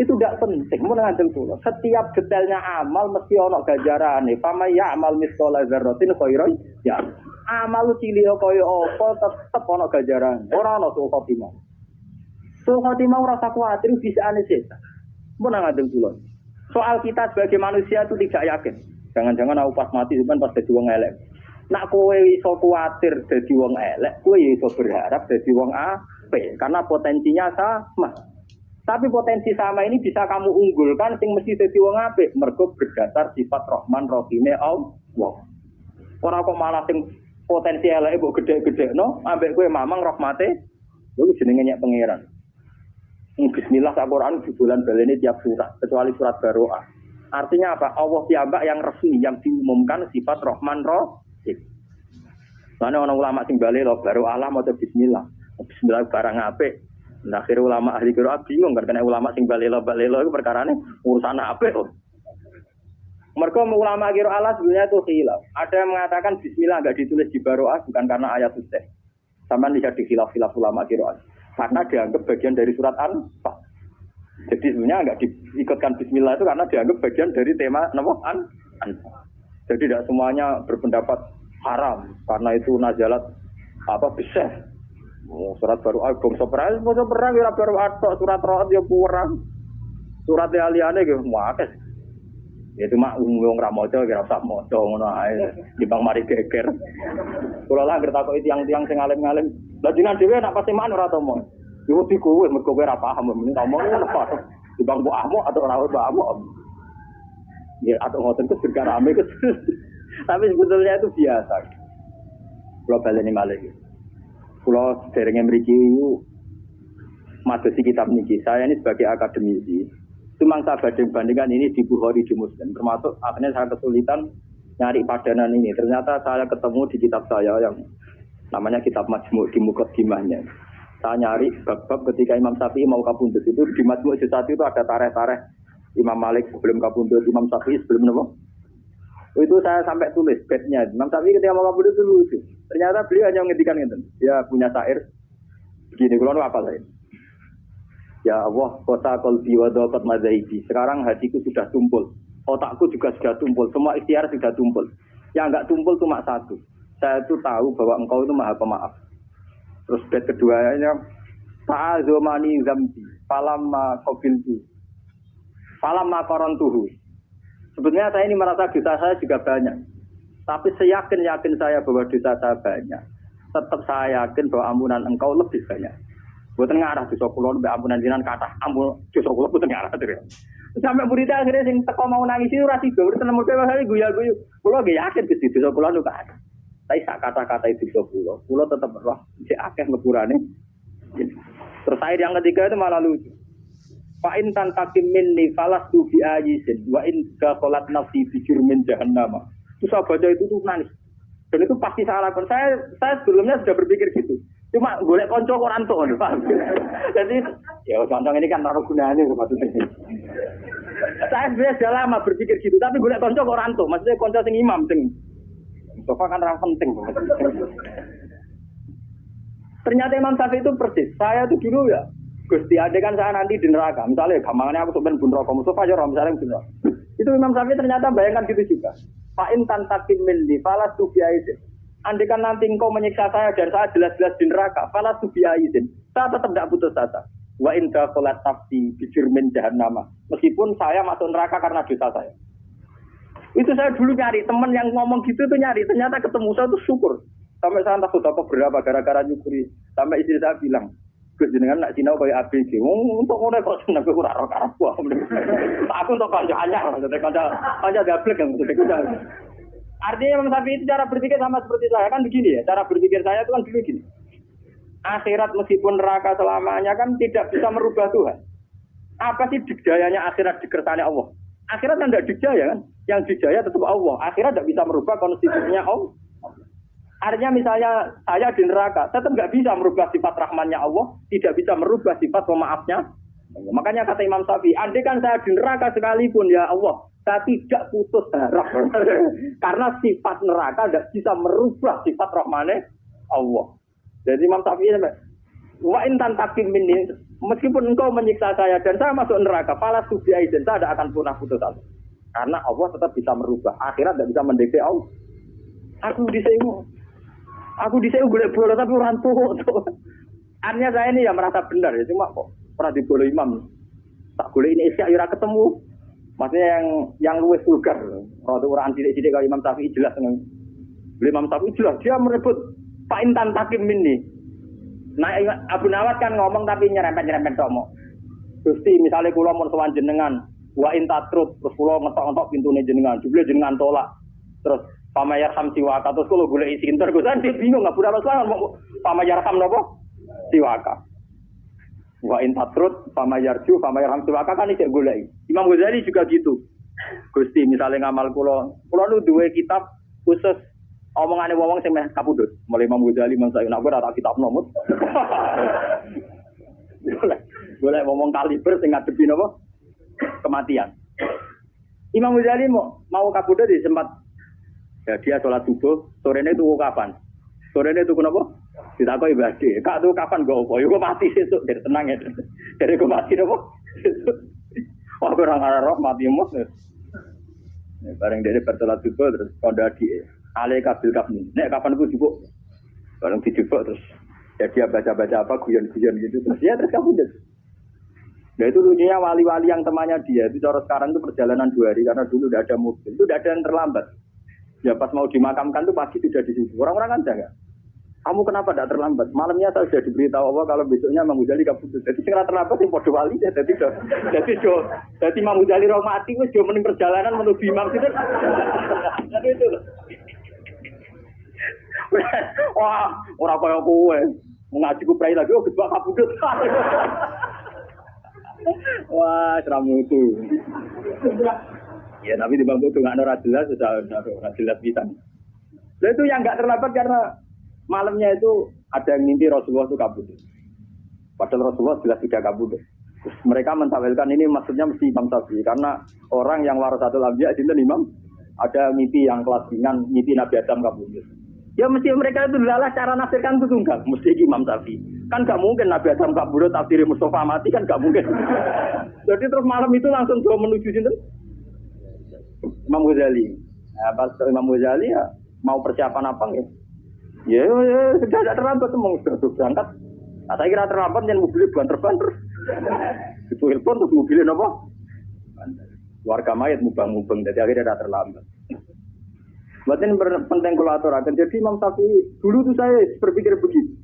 Itu tidak penting, mun ngandel kula. Setiap detailnya amal mesti ana ganjarane. Fama ya amal misqala dzarratin khairan ya. Amal cilik kaya apa tetep ana ganjarane. Ora ana suul khotimah. Suul khotimah ora usah kuwatir bisa ane setan. Mun ngandel kula. Soal kita sebagai manusia itu tidak yakin. Jangan-jangan aku pas mati cuman pas jadi wong elek. Nak kowe iso kuwatir dadi wong elek, kowe iso berharap dadi wong apik karena potensinya sama. Tapi potensi sama ini bisa kamu unggulkan sing mesti dadi wong apik mergo berdasar sifat Rahman Rahime Allah. Ora kok malah sing potensi eleke mbok gedhe-gedhekno ambek kowe mamang rahmate lho jenenge nyek pangeran. Bismillah Al-Quran di bulan baleni tiap surat, kecuali surat Baroah. Artinya apa? Allah piyambak yang resmi, yang diumumkan sifat Rahman Rahim. Mana orang ulama sing bali lo Baroah lah mau Bismillah. Bismillah barang apik. Nah, akhir ulama ahli Qur'an bingung karena ulama sing bali lo itu perkarane urusan apik. Mereka ulama Qur'an sebenarnya itu khilaf. Ada yang mengatakan Bismillah enggak ditulis di Baroah bukan karena ayat suci. Sama lihat di khilaf-khilaf ulama Qur'an. Karena dianggap bagian dari surat An-Fa. Jadi sebenarnya enggak diikutkan Bismillah itu karena dianggap bagian dari tema An-Fa. Jadi tidak semuanya berpendapat haram karena itu nazalat besar. Surat baru bangsa perang ya baru surat Ra'd ya kurang. Surat aliyane ge muakes. Ya cuma wong ra maca kira usah maca ngono ae. Dibang mari geger. Kula lah ngerti takoki tiang-tiang sing alim-alim. Lah jenengan dhewe nak pasti man ora to mon. Yo di kowe mergo kowe ora paham men ngomong ngono kok. Dibang mbok ahmu atau ora mbok ahmu. Ya atau ngoten ku juga rame ku. Tapi sebetulnya itu biasa. Kula baleni malih. Kula derenge mriki madosi kitab niki. Saya ini sebagai akademisi. Cuma saya bandingkan ini di Bukhari di Muslim. Termasuk akhirnya saya kesulitan nyari padanan ini. Ternyata saya ketemu di kitab saya yang namanya kitab Majmu' di Muqaddimahnya. Saya nyari bab-bab ketika Imam Syafi'i mau kabundut itu di Majmu' Juz'ati itu ada tareh-tareh Imam Malik sebelum kabundut, Imam Syafi'i sebelum apa? Itu saya sampai tulis bednya. Imam Syafi'i ketika mau kabundut itu lucu. Ternyata beliau hanya menghentikan itu. Dia punya syair begini, kalau apa saya? Ya Allah, kota qalbi wa daqat mazaibi. Sekarang hatiku sudah tumpul. Otakku juga sudah tumpul. Semua ikhtiar sudah tumpul. Yang enggak tumpul cuma satu. Saya itu tahu bahwa engkau itu maha pemaaf. Terus bait keduanya ta'azumani zambi falamma qabiltu falamma qarantuhu. Sebenarnya saya ini merasa dosa saya juga banyak. Tapi seyakin-yakin saya bahwa dosa saya banyak. Tetap saya yakin bahwa ampunan engkau lebih banyak. Boten ngarah dosa kula mbek ampunan jenengan kathah ampun dosa kula boten ngarah terus. Sampai muridnya akhirnya sing teko mau nangis itu ora sida urut nemu dhewe hari guyu-guyu. Kula nggih yakin Gusti dosa kula nu kathah. Tapi sak kata-kata itu dosa kula tetep roh sik akeh ngepurane. Terus ayat yang ketiga itu malah lucu. Fa in tantakim minni falastu bi ayisin wa in qalat nafsi bi jurmin jahannam. Terus saya baca itu tuh nangis. Dan itu pasti saya lakukan. Saya sebelumnya sudah berpikir gitu. Cuma golek kanca kok ora entuk ngono, Pak. Jadi ya kanca ini kan ora gunane maksudnya. Saya sebenarnya sudah lama berpikir gitu, tapi golek kanca kok ora entuk. Maksudnya kanca sing imam sing sofa kan ora penting. Ternyata Imam Syafi'i itu persis. Saya itu dulu ya, Gusti ade kan saya nanti di neraka. Misalnya gampangannya aku sebenarnya bun neraka, Mustafa aja orang misalnya bun neraka. Itu Imam Syafi'i ternyata bayangkan gitu juga. Fa'in tantakim minni falastu bi'aizin. Andikan nanti engkau menyiksa saya dan saya jelas-jelas di neraka, falastu bi'aizin. Saya tetap tidak putus asa. Wa in dakhalat nafsi bi jurmin jahannam. Meskipun saya masuk neraka karena dosa saya. Itu saya dulu nyari teman yang ngomong gitu tuh nyari, ternyata ketemu saya tuh syukur. Sampai saya entah sudah berapa gara-gara nyukuri. Sampai istri saya bilang, Gus jenengan nak sinau koyo ABG. Untuk ngono kok seneng kowe ora karo aku. Aku untuk kanca anyar, maksudnya kanca gablek yang maksudnya. Artinya Imam Syafi'i itu cara berpikir sama seperti saya kan begini ya. Cara berpikir saya itu kan dulu gini. Akhirat meskipun neraka selamanya kan tidak bisa merubah Tuhan. Apa sih dikdayanya akhirat dikersane Allah? Akhirat kan tidak dikdaya kan? Yang dikdaya tetap Allah. Akhirat tidak bisa merubah konstitusinya Allah. Artinya misalnya saya di neraka, tetap nggak bisa merubah sifat rahmannya Allah, tidak bisa merubah sifat pemaafnya. Makanya kata Imam Syafi'i, andai kan saya di neraka sekalipun ya Allah, saya tidak putus harap. Karena sifat neraka tidak bisa merubah sifat rahmannya Allah. Jadi Imam Syafi'i wa intan takim minni, meskipun engkau menyiksa saya dan saya masuk neraka, pala subi aiden, saya tidak akan pernah putus asa. Karena Allah tetap bisa merubah. Akhirat tidak bisa mendekati Allah. Aku disini golek bola tapi orang tua. Artinya saya ini ya merasa benar ya, cuma kok pernah dibola imam. Tak boleh ini isya ora ketemu. Maksudnya yang luwes vulgar. Kalau orang sidik-sidik kalau Imam Syafi'i jelas dengan Imam Syafi'i jelas dia merebut Pak Intan Takim ini. Nah Abu Nawas kan ngomong tapi nyerempet-nyerempet tomo. Gusti misalnya kula mun sowan jenengan wa intatrut terus kula ngetok-ngetok pintune jenengan, jebule jenengan tolak. Terus pamayarham siwaka terus kalau boleh isi inter gue kan bingung nggak pernah masalah mau pamayarham nopo siwaka wa intatrut pamayarju pamayarham siwaka kan ini boleh. Imam Ghazali juga gitu. Gusti misalnya ngamal kulo nu dua kitab khusus omongane wong sing meh kapundhut. Mulai Imam Ghazali Imam Syafi'i nak ora tak kitab nomor. Boleh ngomong kaliber sing ngadepi napa kematian. Imam Ghazali mau kapundhut di sempat. Ya dia sholat subuh, sorenya itu kapan? Sorenya itu kenapa? Ditakoki ibadah. Kak tuh kapan gak apa? Yo mati sesuk, dari tenang ya. Dari gue mati apa? Wah orang Arab mati mus. Bareng dia bersolat subuh terus kondo di ale kabil kabni. Nek kapan gue cukup? Bareng dijebak terus. Ya dia baca-baca apa guyon-guyon gitu terus ya terus kamu deh. Nah itu lucunya wali-wali yang temannya dia itu cara sekarang itu perjalanan 2 hari karena dulu udah ada mobil, itu udah ada yang terlambat. Ya pas mau dimakamkan tuh pasti sudah di situ. Orang-orang kan jaga. Kamu kenapa tidak terlambat? Malamnya saya sudah diberitahu Allah kalau besoknya Imam Ghazali kabudut. Jadi segera terlambat yang podo wali ya. Jadi Imam Ghazali roh mati wis jo mending perjalanan menuju imam itu. Jadi itu. Wah, ora kaya kowe. Ngaji ku prai lagi kebak kabudut. Wah, seramu itu. Ya tapi di bangku itu nggak ada jelas, sudah jelas bisa. Nah itu yang nggak terlambat karena malamnya itu ada yang mimpi Rasulullah itu kabur. Padahal Rasulullah jelas tidak kabur. Terus mereka mentawilkan ini maksudnya mesti Imam Syafi'i karena orang yang warasatul anbiya itu imam ada mimpi yang kelas ringan, mimpi Nabi Adam kabur. Ya mesti mereka itu adalah cara nafsirkan itu tunggal, mesti Imam Syafi'i. Kan nggak mungkin Nabi Adam kabur tafsir Mustafa mati kan nggak mungkin. Jadi terus malam itu langsung dua menuju sini. Imam Ghazali. Nah, pas Imam Ghazali ya mau persiapan apa ya? Ya sudah tidak terlambat mau sudah berangkat. Nah, saya kira terlambat yang mobilnya bukan terbang terus. Itu telepon terus mobilnya apa? Warga mayat mubang-mubang jadi akhirnya tidak terlambat. Berarti ini penting kolaborasi. Jadi Imam Syafi'i dulu tuh saya berpikir begitu.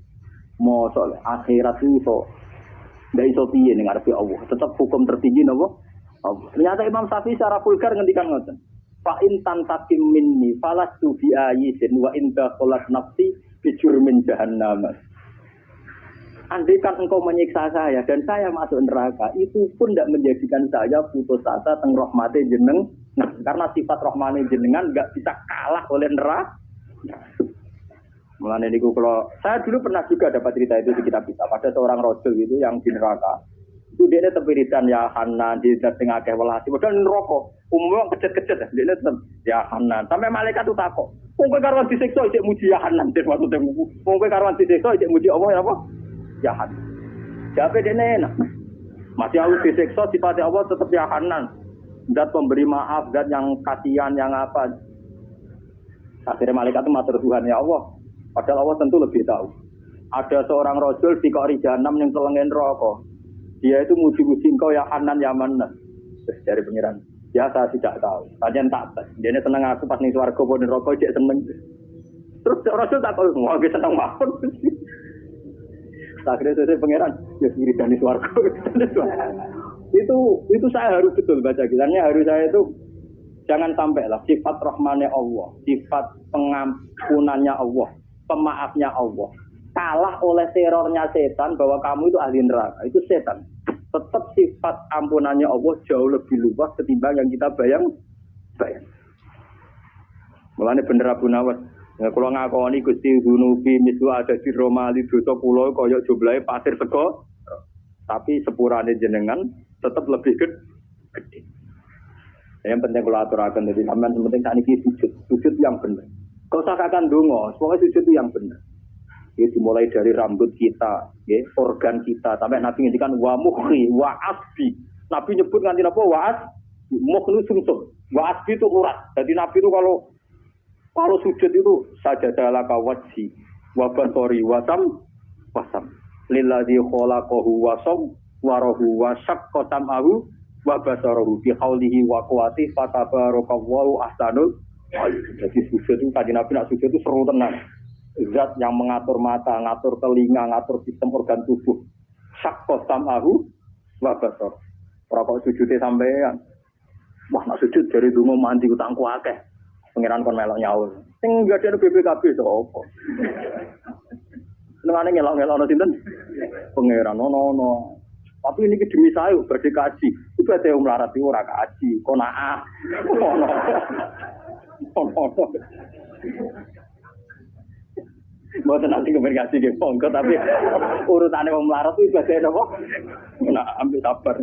Mau soal akhirat itu so, tidak iso piye ning ngarepe Allah. Tetap hukum tertinggi napa? Allah. Ternyata Imam Syafi'i secara vulgar ngendikan ngoten. Fa in tantakim minni falastu bi ayyin wa in dakhalat nafsi bi jurmin jahannam. Andai kan engkau menyiksa saya dan saya masuk neraka, itu pun tidak menjadikan saya putus asa teng rahmate jeneng. Nah, karena sifat rahmane jenengan enggak bisa kalah oleh neraka. Mulane niku kalau saya dulu pernah juga dapat cerita itu di kitab-kitab. Ada seorang rasul itu yang di neraka. Itu dia tepiritan ya Hanan di tengah akeh welasi. Padahal neraka umum kecet-kecet dia tetep ya Hanan. Sampai malaikat itu takok. Wong kowe karuan disiksa isih muji ya Hanan. Maksudnya wong kowe karuan disiksa isih muji Allah ya apa? Ya Hanan. Jawabe dene enak. Masih harus disiksa sifatnya Allah tetap ya Hanan. Zat pemberi maaf, zat yang kasihan, yang apa. Akhirnya malaikat itu matur Tuhan ya Allah. Padahal Allah tentu lebih tahu. Ada seorang rajul di Qori Jahannam yang telengen rokok. Dia itu muji-muji engkau ya Hanan ya Manan. Terus dari pengiran. Ya saya tidak tahu. Kalian tak tes. Dia ini senang aku pas ning swarga pun rokok dia seneng. Terus Rasul tak tahu mau seneng mawon. Akhirnya saya pangeran, ya wiridane swarga. Itu saya harus betul baca kitabnya, harus saya itu jangan sampai lah sifat rahmannya Allah, sifat pengampunannya Allah, pemaafnya Allah kalah oleh terornya setan bahwa kamu itu ahli neraka. Itu setan. Tetap sifat ampunannya Allah jauh lebih luas ketimbang yang kita bayang. Mulane bener Abu Nawas. Ya kula ngakoni Gusti Gunubi misu ada di Romali dosa kula kaya jumlahe pasir sego. Tapi sepurane jenengan tetap lebih gede. Yang penting kula aturaken dadi sampean penting sakniki sujud yang bener. Kau usah kakan donga, pokoknya sujud itu yang bener. Ya dimulai dari rambut kita, ya, organ kita sampai Nabi ngendikan wa mukhri wa asbi. Nabi nyebut nganti napa wa asbi, mukhri sumsum. Wa asbi itu urat. Jadi Nabi itu kalau sujud itu sajadah laka wajhi wa basari wa wasam lilladzi khalaqahu wa sawwarahu wa syaqqa sam'ahu wa basarahu bi haulihi wa quwwatihi fatabarakallahu ahsanul. Jadi sujud itu tadi Nabi nak sujud itu seru tenang. Zat yang mengatur mata, ngatur telinga, ngatur sistem organ tubuh. Syaqqa sam'ahu wa basar. Ora kok sujude sampean. Wah nak sujud dari donga mandi utangku akeh. Pengiran kon melok nyaur. Sing gadene BPKB sapa? Senengane ngelok-ngelokno sinten? Pengiran ono. Tapi ini demi saya berdekaji. Itu ada yang melarat itu ora kaji, konaah. Ono. Mboten nanti komunikasi nggih monggo tapi urutane wong melarat itu ibadah napa? Nah, ambil sabar.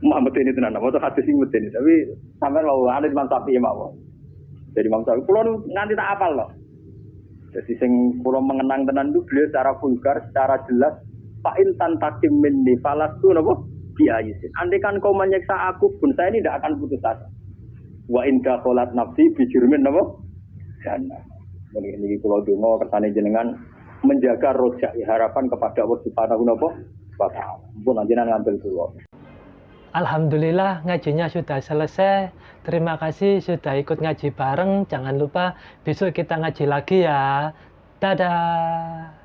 Muhammad ini tenan, apa tuh hadis sing medeni tapi sampean mau alit mantap ya mawon. Jadi Imam Syafi'i kula nganti tak apal loh. Jadi sing kula mengenang tenan itu beliau secara vulgar, secara jelas fa in tantakim minni falastu napa biayisin. Andai kan kau menyiksa aku pun saya ini tidak akan putus asa. Wa in dakhalat nafsi bi jurmin napa? Jannah. Ini kula donga kersane jenengan menjaga rojak harapan kepada Allah Subhanahu wa taala. Mumpun jenengan ngambil kula. Alhamdulillah ngajinya sudah selesai. Terima kasih sudah ikut ngaji bareng. Jangan lupa besok kita ngaji lagi ya. Dadah.